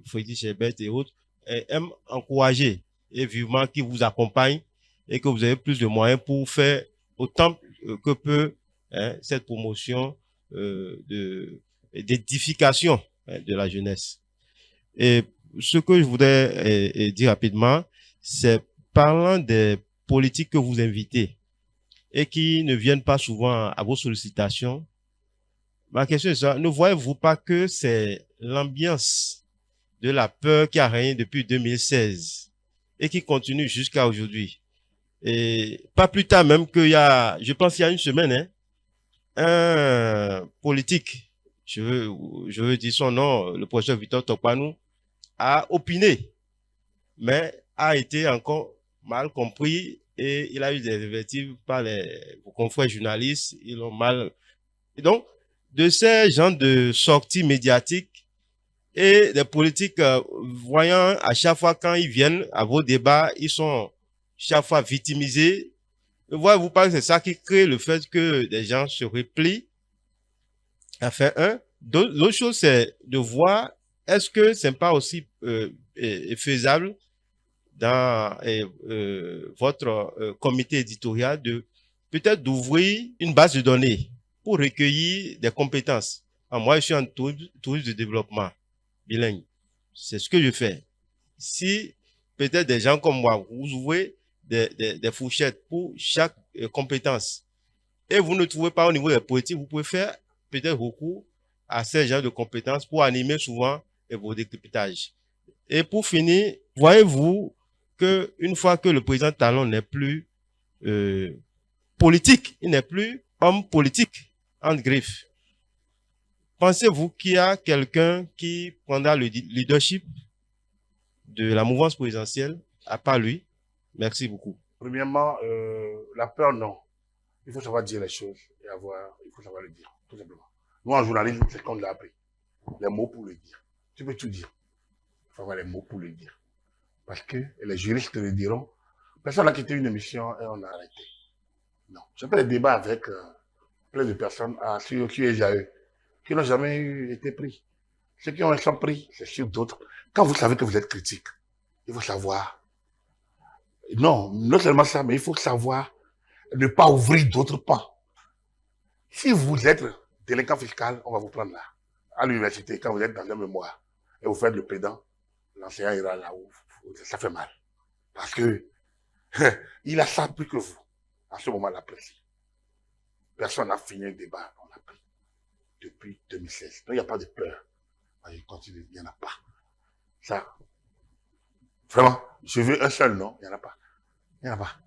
Friedrich Ebert et autres aiment encourager et vivement qu'ils vous accompagnent et que vous avez plus de moyens pour faire autant que peut cette promotion d'édification de la jeunesse. Et ce que je voudrais dire rapidement, c'est parlant des politiques que vous invitez et qui ne viennent pas souvent à vos sollicitations. Ma question est ça, ne voyez-vous pas que c'est l'ambiance de la peur qui a régné depuis 2016 et qui continue jusqu'à aujourd'hui? Et pas plus tard même qu'il y a, je pense qu'il y a une semaine, un politique, je veux dire son nom, le professeur Victor Tokpanou, a opiné, mais a été encore mal compris et il a eu des invectives par vos confrères journalistes, ils l'ont mal. Et donc, de ces genres de sorties médiatiques et des politiques voyant à chaque fois quand ils viennent à vos débats, ils sont chaque fois victimisés. Voyez-vous pas que c'est ça qui crée le fait que des gens se replient? Enfin, l'autre chose, c'est de voir est-ce que c'est pas aussi faisable dans votre comité éditorial de peut-être d'ouvrir une base de données pour recueillir des compétences. Alors, moi, je suis en tourisme de développement bilingue. C'est ce que je fais. Si peut-être des gens comme moi, vous ouvrez des fourchettes pour chaque compétence et vous ne trouvez pas au niveau des politiques, vous pouvez faire peut-être recours à ces genres de compétences pour animer souvent vos décryptages. Et pour finir, voyez-vous que une fois que le président Talon n'est plus politique, il n'est plus homme politique en griffe, pensez-vous qu'il y a quelqu'un qui prendra le leadership de la mouvance présidentielle à part lui? Merci beaucoup. Premièrement, la peur, non. Il faut savoir dire les choses et il faut savoir le dire, tout simplement. Nous, en journalisme, c'est ce qu'on l'a appris. Les mots pour le dire. Tu peux tout dire. Il faut avoir les mots pour le dire. Parce que les juristes le diront. Personne n'a quitté une émission et on a arrêté. Non. J'ai fait des débats avec plein de personnes sur QSAE qui n'ont jamais été pris. Ceux qui ont été pris, c'est sur d'autres. Quand vous savez que vous êtes critique, il faut savoir. Non, non seulement ça, mais il faut savoir ne pas ouvrir d'autres pans. Si vous êtes délinquant fiscal, on va vous prendre là. À l'université, quand vous êtes dans un mémoire et vous faites le pédant, l'enseignant ira là où ça fait mal. Parce que il a ça plus que vous. À ce moment-là précis. Personne n'a fini le débat. On a pris depuis 2016. Donc, il n'y a pas de peur. Il continue. Il n'y en a pas. Ça, vraiment, je veux un seul nom. Il n'y en a pas. Il n'y en a pas.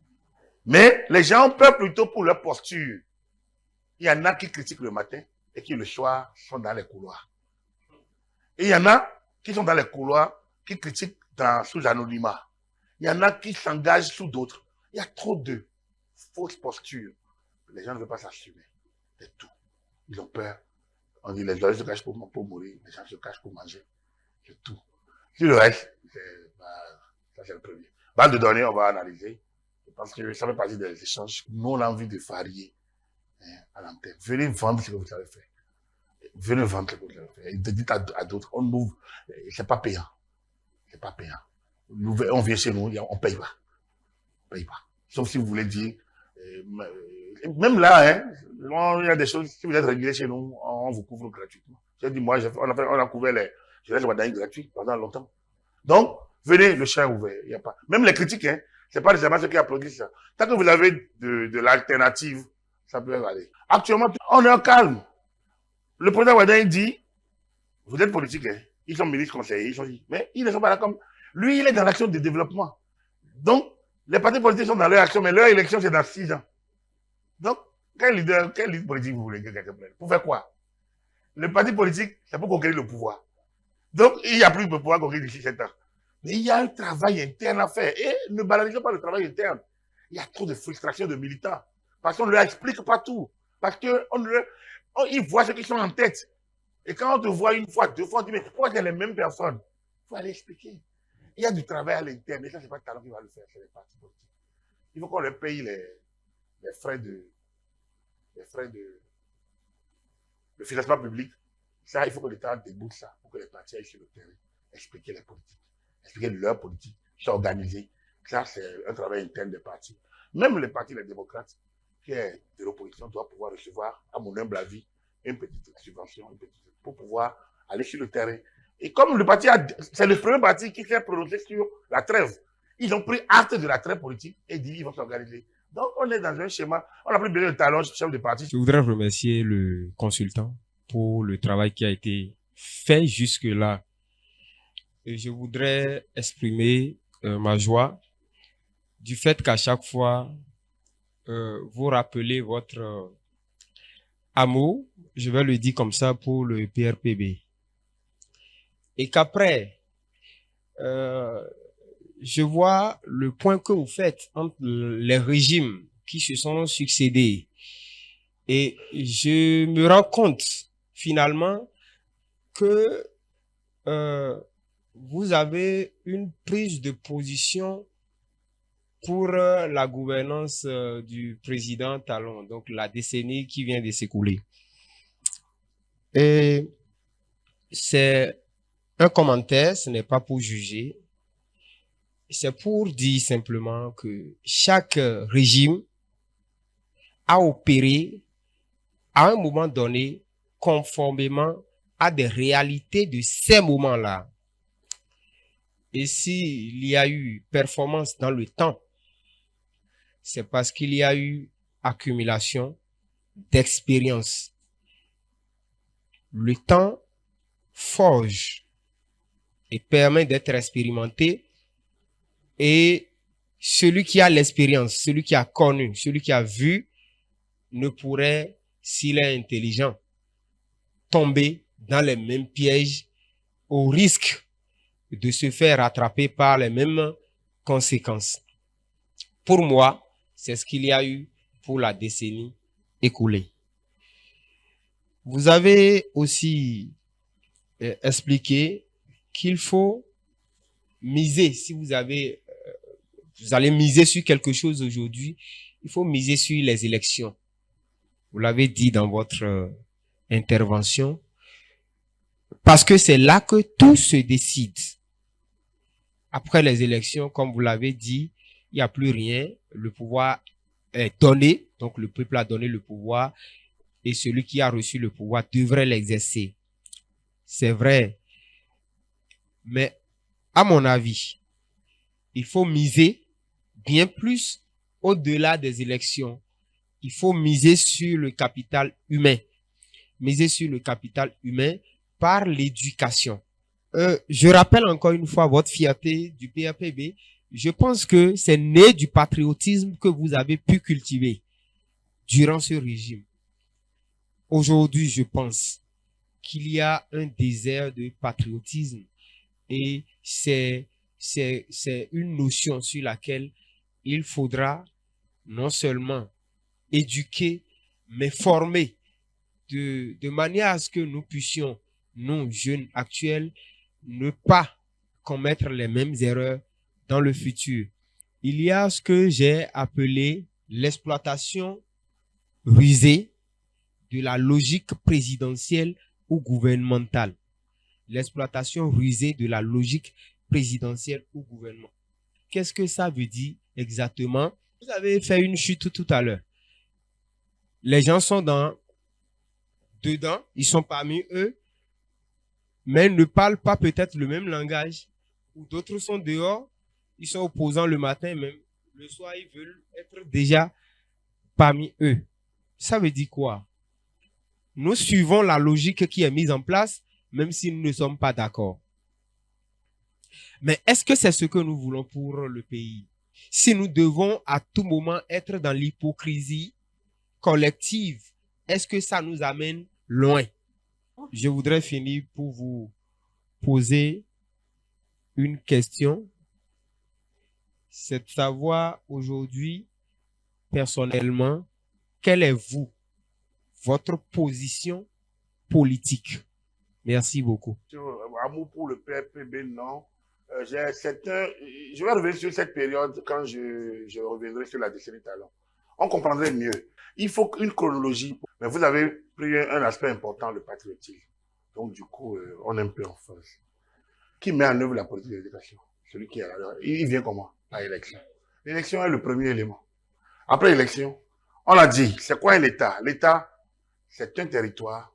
Mais les gens ont peur plutôt pour leur posture. Il y en a qui critiquent le matin et qui le soir sont dans les couloirs. Et il y en a qui sont dans les couloirs, qui critiquent sous l'anonymat. Il y en a qui s'engagent sous d'autres. Il y a trop de fausses postures. Les gens ne veulent pas s'assumer. C'est tout. Ils ont peur. On dit les oreilles se cachent pour mourir. Les gens se cachent pour manger. C'est tout. Sur le reste, ça c'est le premier. Base de données, on va analyser. Parce que ça fait partie des échanges. Nous, on a envie de varier à l'antenne. Venez vendre ce que vous avez fait. Venez vendre ce que vous avez fait. Et dites à d'autres, on ouvre. C'est pas payant. C'est pas payant. On vient chez nous, on paye pas. On paye pas. Sauf si vous voulez dire, même là, il y a des choses, si vous êtes régulier chez nous, on vous couvre gratuitement. J'ai dit, moi, on a couvert les jeunesse Wadaï gratuits pendant longtemps. Donc, venez, le champ est ouvert. Il y a pas. Même les critiques, c'est pas nécessairement ceux qui applaudissent ça. Tant que vous avez de l'alternative, ça peut aller. Actuellement, on est en calme. Le président Wadaï dit, vous êtes politique, ils sont ministres conseillers, ils sont dit, mais ils ne sont pas là comme, lui, il est dans l'action de développement. Donc, les partis politiques sont dans leur action, mais leur élection, c'est dans 6 ans. Donc, quel leader politique vous voulez que quelqu'un prenne? Pour faire quoi? Le parti politique, c'est pour conquérir le pouvoir. Donc, il n'y a plus de pouvoir conquérir d'ici 7 ans. Mais il y a un travail interne à faire. Et ne banalisez pas le travail interne. Il y a trop de frustration de militants. Parce qu'on ne leur explique pas tout. Parce qu'ils voient ceux qui sont en tête. Et quand on te voit une fois, 2 fois, on dit, mais pourquoi c'est les mêmes personnes? Il faut aller expliquer. Il y a du travail à l'interne. Et ça, c'est pas le talent qui va le faire, c'est les partis politiques. Il faut qu'on leur paye les frais de financement public. Ça, il faut que l'État déboute ça pour que les partis aillent sur le terrain, expliquer les politiques, expliquer leur politique, s'organiser. Ça, c'est un travail interne des partis. Même les partis, les démocrates, qui est de l'opposition, doivent pouvoir recevoir, à mon humble avis, une petite subvention, pour pouvoir aller sur le terrain. Et comme le parti c'est le premier parti qui s'est prononcé sur la trêve. Ils ont pris acte de la trêve politique et dit qu'ils vont s'organiser. Donc, on est dans un schéma, on a pris bien le talon chef de parti. Je voudrais remercier le consultant pour le travail qui a été fait jusque-là. Et je voudrais exprimer ma joie du fait qu'à chaque fois, vous rappelez votre amour, je vais le dire comme ça, pour le PRPB. Et qu'après, je vois le point que vous faites entre les régimes qui se sont succédés. Et je me rends compte, finalement, que vous avez une prise de position pour la gouvernance du président Talon, donc la décennie qui vient de s'écouler. Et c'est un commentaire, ce n'est pas pour juger, c'est pour dire simplement que chaque régime a opéré à un moment donné conformément à des réalités de ces moments-là. Et s'il y a eu performance dans le temps, c'est parce qu'il y a eu accumulation d'expérience. Le temps forge et permet d'être expérimenté, et celui qui a l'expérience, celui qui a connu, celui qui a vu, ne pourrait, s'il est intelligent, tomber dans les mêmes pièges au risque de se faire rattraper par les mêmes conséquences. Pour moi, c'est ce qu'il y a eu pour la décennie écoulée. Vous avez aussi expliqué qu'il faut miser. Si vous allez miser sur quelque chose aujourd'hui, il faut miser sur les élections. Vous l'avez dit dans votre intervention. Parce que c'est là que tout se décide. Après les élections, comme vous l'avez dit, il n'y a plus rien. Le pouvoir est donné. Donc le peuple a donné le pouvoir. Et celui qui a reçu le pouvoir devrait l'exercer. C'est vrai. Mais à mon avis, il faut miser bien plus au-delà des élections. Il faut miser sur le capital humain. Miser sur le capital humain par l'éducation. Je rappelle encore une fois votre fierté du PAPB. Je pense que c'est né du patriotisme que vous avez pu cultiver durant ce régime. Aujourd'hui, je pense qu'il y a un désert de patriotisme et c'est une notion sur laquelle il faudra non seulement éduquer, mais former de manière à ce que nous puissions, nous, jeunes actuels, ne pas commettre les mêmes erreurs dans le futur. Il y a ce que j'ai appelé l'exploitation rusée de la logique présidentielle ou gouvernementale. L'exploitation rusée de la logique présidentielle ou gouvernementale. Qu'est-ce que ça veut dire exactement? Vous avez fait une chute tout à l'heure. Les gens sont dedans, ils sont parmi eux, mais ne parlent pas peut-être le même langage. Ou d'autres sont dehors, ils sont opposants le matin même. Le soir, ils veulent être déjà parmi eux. Ça veut dire quoi? Nous suivons la logique qui est mise en place, même si nous ne sommes pas d'accord. Mais est-ce que c'est ce que nous voulons pour le pays? Si nous devons à tout moment être dans l'hypocrisie collective, est-ce que ça nous amène loin? Je voudrais finir pour vous poser une question. C'est de savoir aujourd'hui, personnellement, quelle est votre position politique? Merci beaucoup. Amour pour le PRPB, non. Je vais revenir sur cette période quand je reviendrai sur la décennie talent. On comprendrait mieux. Il faut une chronologie. Mais vous avez pris un aspect important, le patriotisme. Donc, du coup, on est un peu en phase. Qui met en œuvre la politique d'éducation? Celui qui est là. Il vient comment? Par élection. L'élection est le premier élément. Après l'élection, on a dit, c'est quoi un État? L'État, c'est un territoire,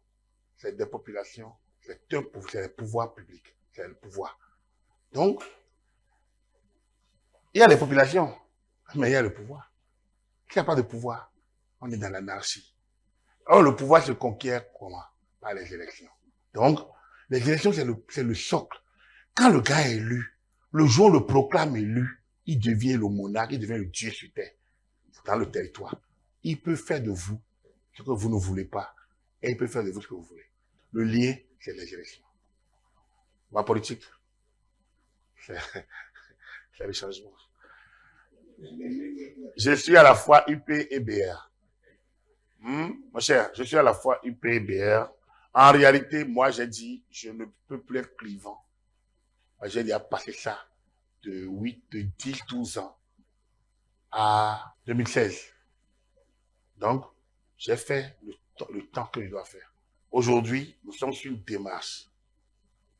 c'est des populations, c'est le pouvoir public, c'est le pouvoir. Donc, il y a les populations, mais il y a le pouvoir. S'il n'y a pas de pouvoir, on est dans l'anarchie. Or, le pouvoir se conquiert comment? Par les élections. Donc, les élections, c'est le socle. Quand le gars est élu, le jour où on le proclame élu, il devient le monarque, il devient le dieu sur terre, dans le territoire. Il peut faire de vous ce que vous ne voulez pas, et il peut faire de vous ce que vous voulez. Le lien, c'est les élections. Ma politique, c'est le changement. Je suis à la fois UP et BR. Mon cher, je suis à la fois UP et BR. En réalité, moi, j'ai dit, je ne peux plus être clivant. J'ai déjà passé ça de 10, 12 ans à 2016. Donc, j'ai fait le temps que je dois faire. Aujourd'hui, nous sommes sur une démarche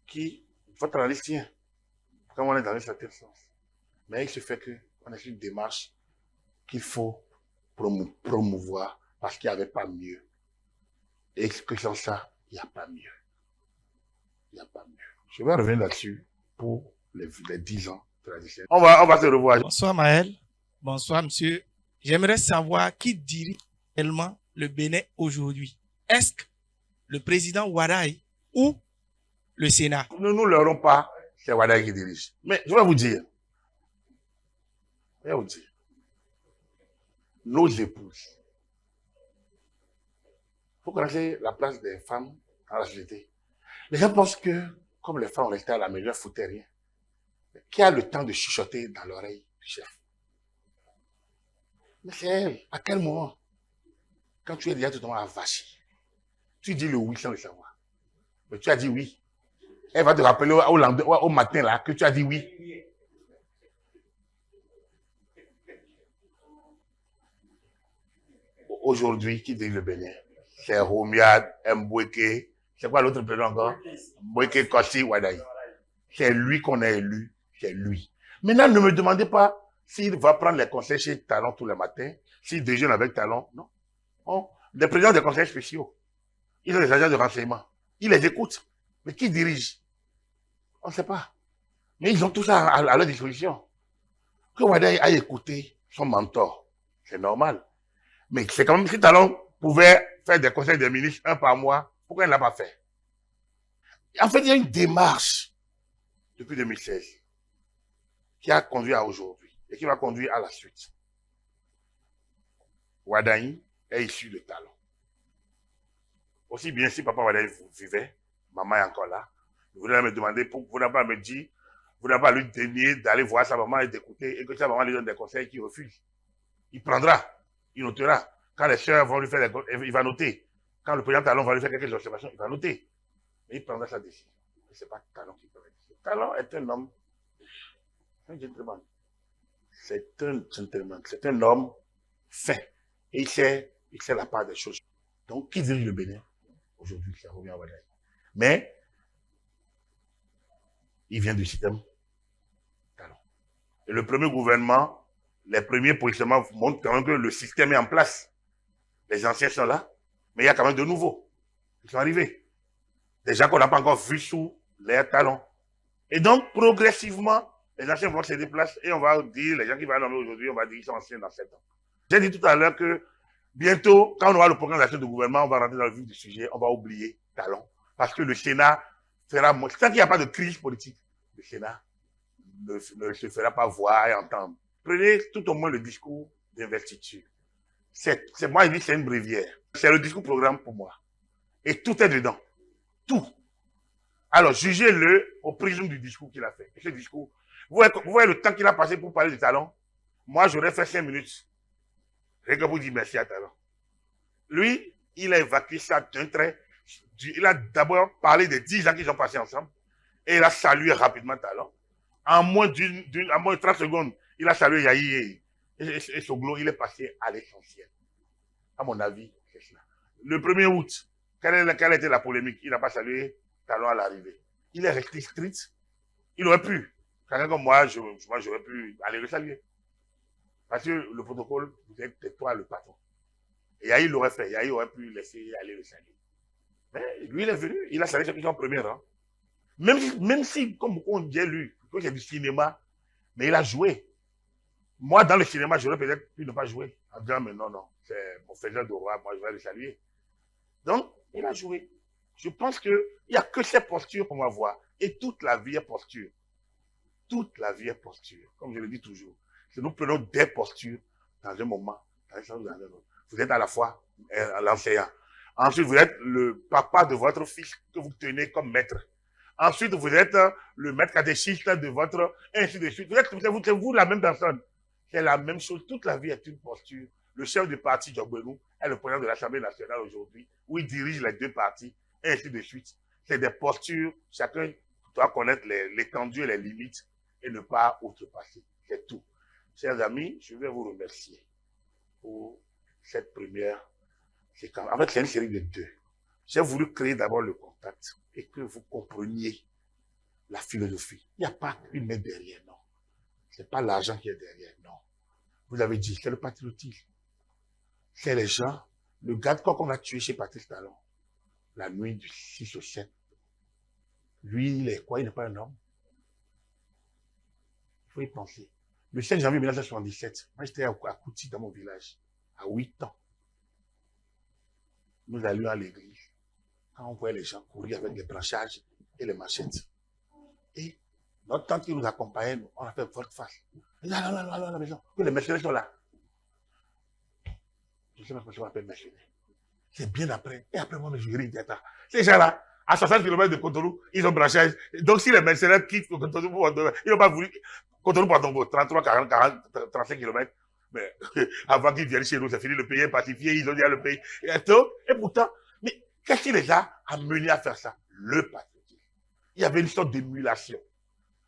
qui, votre analyse tient, comme on est dans un certain sens. Mais il se fait qu'on est sur une démarche qu'il faut promouvoir parce qu'il n'y avait pas mieux. Et que sans ça, il n'y a pas mieux. Il n'y a pas mieux. Je vais revenir là-dessus pour les 10 ans de la décennie. On va se revoir. Bonsoir Maël. Bonsoir monsieur. J'aimerais savoir qui dirige réellement le Bénin aujourd'hui. Est-ce que le président Ouattara ou le Sénat? Nous ne l'aurons pas, c'est Ouattara qui dirige. Mais je vais vous dire, nos épouses, il faut connaître la place des femmes dans la société. Les gens pensent que, comme les femmes restaient à la maison, elles ne foutaient rien. Qui a le temps de chuchoter dans l'oreille du chef? Mais c'est elle. À quel moment? Quand tu es déjà totalement avachi. Tu dis le oui sans le savoir. Mais tu as dit oui. Elle va te rappeler au matin là que tu as dit oui. Aujourd'hui, qui dirige le Bénin? C'est Romiad Mboueke. C'est quoi l'autre prénom encore? Mboueke Kossi Wadaï. C'est lui qu'on a élu. C'est lui. Maintenant, ne me demandez pas s'il va prendre les conseils chez Talon tous les matins, s'il déjeune avec Talon. Non. Oh, les présidents des conseils spéciaux. Ils ont des agents de renseignement. Ils les écoutent. Mais qui dirige? On ne sait pas. Mais ils ont tout ça à leur disposition. Que Wadaï a écouté son mentor, c'est normal. Mais c'est quand même si Talon pouvait faire des conseils des ministres un par mois, pourquoi il ne l'a pas fait? En fait, il y a une démarche depuis 2016 qui a conduit à aujourd'hui et qui va conduire à la suite. Wadaï est issu de Talon. Aussi bien si papa Wadaï vivait, maman est encore là. Vous n'allez me demander, vous n'avez pas à me dire, vous n'avez pas à lui donner d'aller voir sa maman et d'écouter, et que sa maman lui donne des conseils qu'il refuse. Il prendra, il notera. Quand les sœurs vont lui faire des conseils, il va noter. Quand le président Talon va lui faire quelques observations, il va noter. Mais il prendra sa décision. Ce n'est pas Talon qui prend la décision. Talon est un homme, un gentleman. C'est un gentleman, c'est un homme fait. Et il sait la part des choses. Donc, qui dirige le Bénin? Aujourd'hui, ça revient à Wadaï. Mais, il vient du système Talon. Et le premier gouvernement, les premiers positionnements montrent quand même que le système est en place. Les anciens sont là, mais il y a quand même de nouveaux qui sont arrivés. Des gens qu'on n'a pas encore vus sous les Talons. Et donc, progressivement, les anciens vont se déplacer et on va dire, les gens qui vont nommer aujourd'hui, on va dire qu'ils sont anciens dans 7 ans. J'ai dit tout à l'heure que bientôt, quand on aura le programme d'action de gouvernement, on va rentrer dans le vif du sujet, on va oublier Talon. Parce que le Sénat fera moins. Tant qu'il n'y a pas de crise politique, le Sénat ne se fera pas voir et entendre. Prenez tout au moins le discours d'investiture. Moi, je dis c'est une bréviaire. C'est le discours programme pour moi. Et tout est dedans. Tout. Alors, jugez-le au prisme du discours qu'il a fait. Et ce discours, vous voyez le temps qu'il a passé pour parler de Talon. Moi, j'aurais fait 5 minutes. Rien que vous dire merci à Talon. Lui, il a évacué ça d'un trait. Il a d'abord parlé des 10 ans qu'ils ont passé ensemble. Et il a salué rapidement Talon. En moins de 30 secondes, il a salué Yahi et Soglo. Il est passé à l'essentiel. À mon avis, c'est cela. Le 1er août, quelle a été la polémique? Il n'a pas salué Talon à l'arrivée. Il est resté strict. Il aurait pu. Quelqu'un comme moi, j'aurais pu aller le saluer. Parce que le protocole, vous êtes toi le patron. Et Yahi l'aurait fait. Yahi aurait pu laisser aller le saluer. Mais lui, il est venu. Il a salué ceux qui sont en premier rang. Même si, comme beaucoup ont dit lui, que c'est du cinéma, mais il a joué. Moi, dans le cinéma, j'aurais peut-être pu ne pas jouer. En disant, mais non, c'est mon faiseur de roi, moi, je vais le saluer. Donc, il a joué. Je pense qu'il n'y a que ces postures qu'on va voir. Et toute la vie est posture. Toute la vie est posture. Comme je le dis toujours. Si nous prenons des postures dans un moment, dans un sens, dans un autre. Vous êtes à la fois l'enseignant. Ensuite, vous êtes le papa de votre fils que vous tenez comme maître. Ensuite, vous êtes le maître catéchiste de votre, ainsi de suite. Vous êtes vous la même personne. C'est la même chose. Toute la vie est une posture. Le chef du parti, Djogbenou, est le président de l'Assemblée nationale aujourd'hui, où il dirige les 2 partis, et ainsi de suite. C'est des postures. Chacun doit connaître l'étendue et les limites et ne pas outrepasser. C'est tout. Chers amis, je vais vous remercier pour cette première séquence. En fait, c'est une série de 2. J'ai voulu créer d'abord le contact et que vous compreniez la philosophie. Il n'y a pas une main derrière, non. Ce n'est pas l'argent qui est derrière, non. Vous avez dit, c'est le patriotisme. C'est les gens, le gars qu'on a tué chez Patrice Talon, la nuit du 6 au 7. Lui, il est quoi? Il n'est pas un homme. Il faut y penser. Le 7 janvier 1977, moi j'étais à Kouti dans mon village, à 8 ans. Nous allions à l'église. Quand on voyait les gens courir avec les branchages et les machettes. Et notre tante qui nous accompagnait, on a fait votre face. Non, à la maison. Que les mercenaires sont là. Je ne sais pas comment je m'appelle mercenaire. C'est bien après. Et après moi, je ris. Ces gens-là, à 60 km de Cotonou, ils ont branchage. Donc si les mercenaires quittent Cotonou, ils n'ont pas voulu. Cotonou, pardon, 33, 40, 35 km. Mais avant qu'ils viennent chez nous, c'est fini, le pays est pacifié, ils ont dit à le pays. Et pourtant, mais Qu'est-ce qui les a amenés à faire ça? Le patriotisme. Il y avait une sorte d'émulation.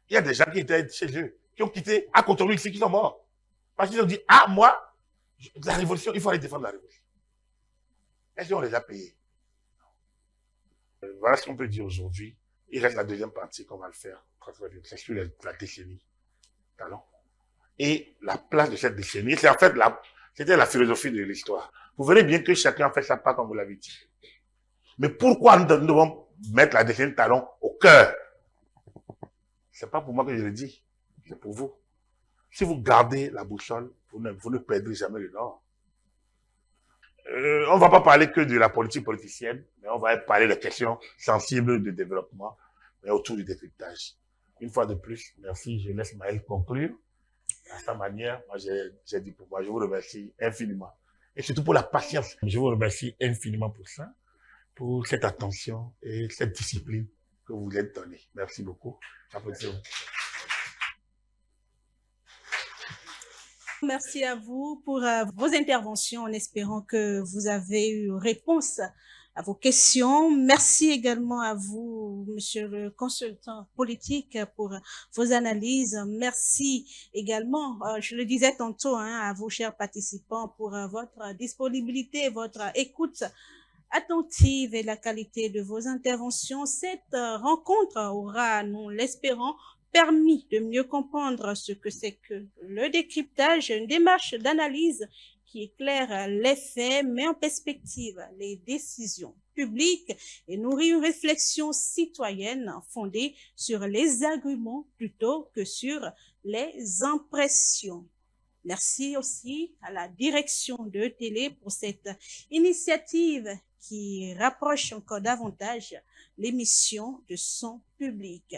Il y a des gens qui étaient chez eux, qui ont quitté à Cotonou ici, qui sont morts. Parce qu'ils ont dit, ah, moi, la révolution, il faut aller défendre la révolution. Est-ce qu'on les a payés? Voilà ce qu'on peut dire aujourd'hui. Il reste la deuxième partie qu'on va le faire. C'est sur la décennie talent. Et la place de cette décennie, c'est en fait c'était la philosophie de l'histoire. Vous verrez bien que chacun fait sa part, comme vous l'avez dit. Mais pourquoi nous devons mettre la décennie talent au cœur? C'est pas pour moi que je le dis, c'est pour vous. Si vous gardez la boussole, vous ne perdrez jamais le nord. On va pas parler que de la politique politicienne, mais on va parler de questions sensibles de développement, mais autour du décryptage. Une fois de plus, merci, je laisse Maël conclure. À sa manière, moi j'ai dit pour moi, je vous remercie infiniment. Et surtout pour la patience, je vous remercie infiniment pour ça, pour cette attention et cette discipline que vous vous êtes donnée. Merci beaucoup. Applaudissez-vous. Merci à vous pour vos interventions en espérant que vous avez eu réponse à vos questions. Merci également à vous, monsieur le consultant politique, pour vos analyses. Merci également, je le disais tantôt, à vous, chers participants, pour votre disponibilité, votre écoute attentive et la qualité de vos interventions. Cette rencontre aura, nous l'espérons, permis de mieux comprendre ce que c'est que le décryptage, une démarche d'analyse qui éclaire les faits, met en perspective les décisions publiques et nourrit une réflexion citoyenne fondée sur les arguments plutôt que sur les impressions. Merci aussi à la direction de Télé pour cette initiative qui rapproche encore davantage l'émission de son public.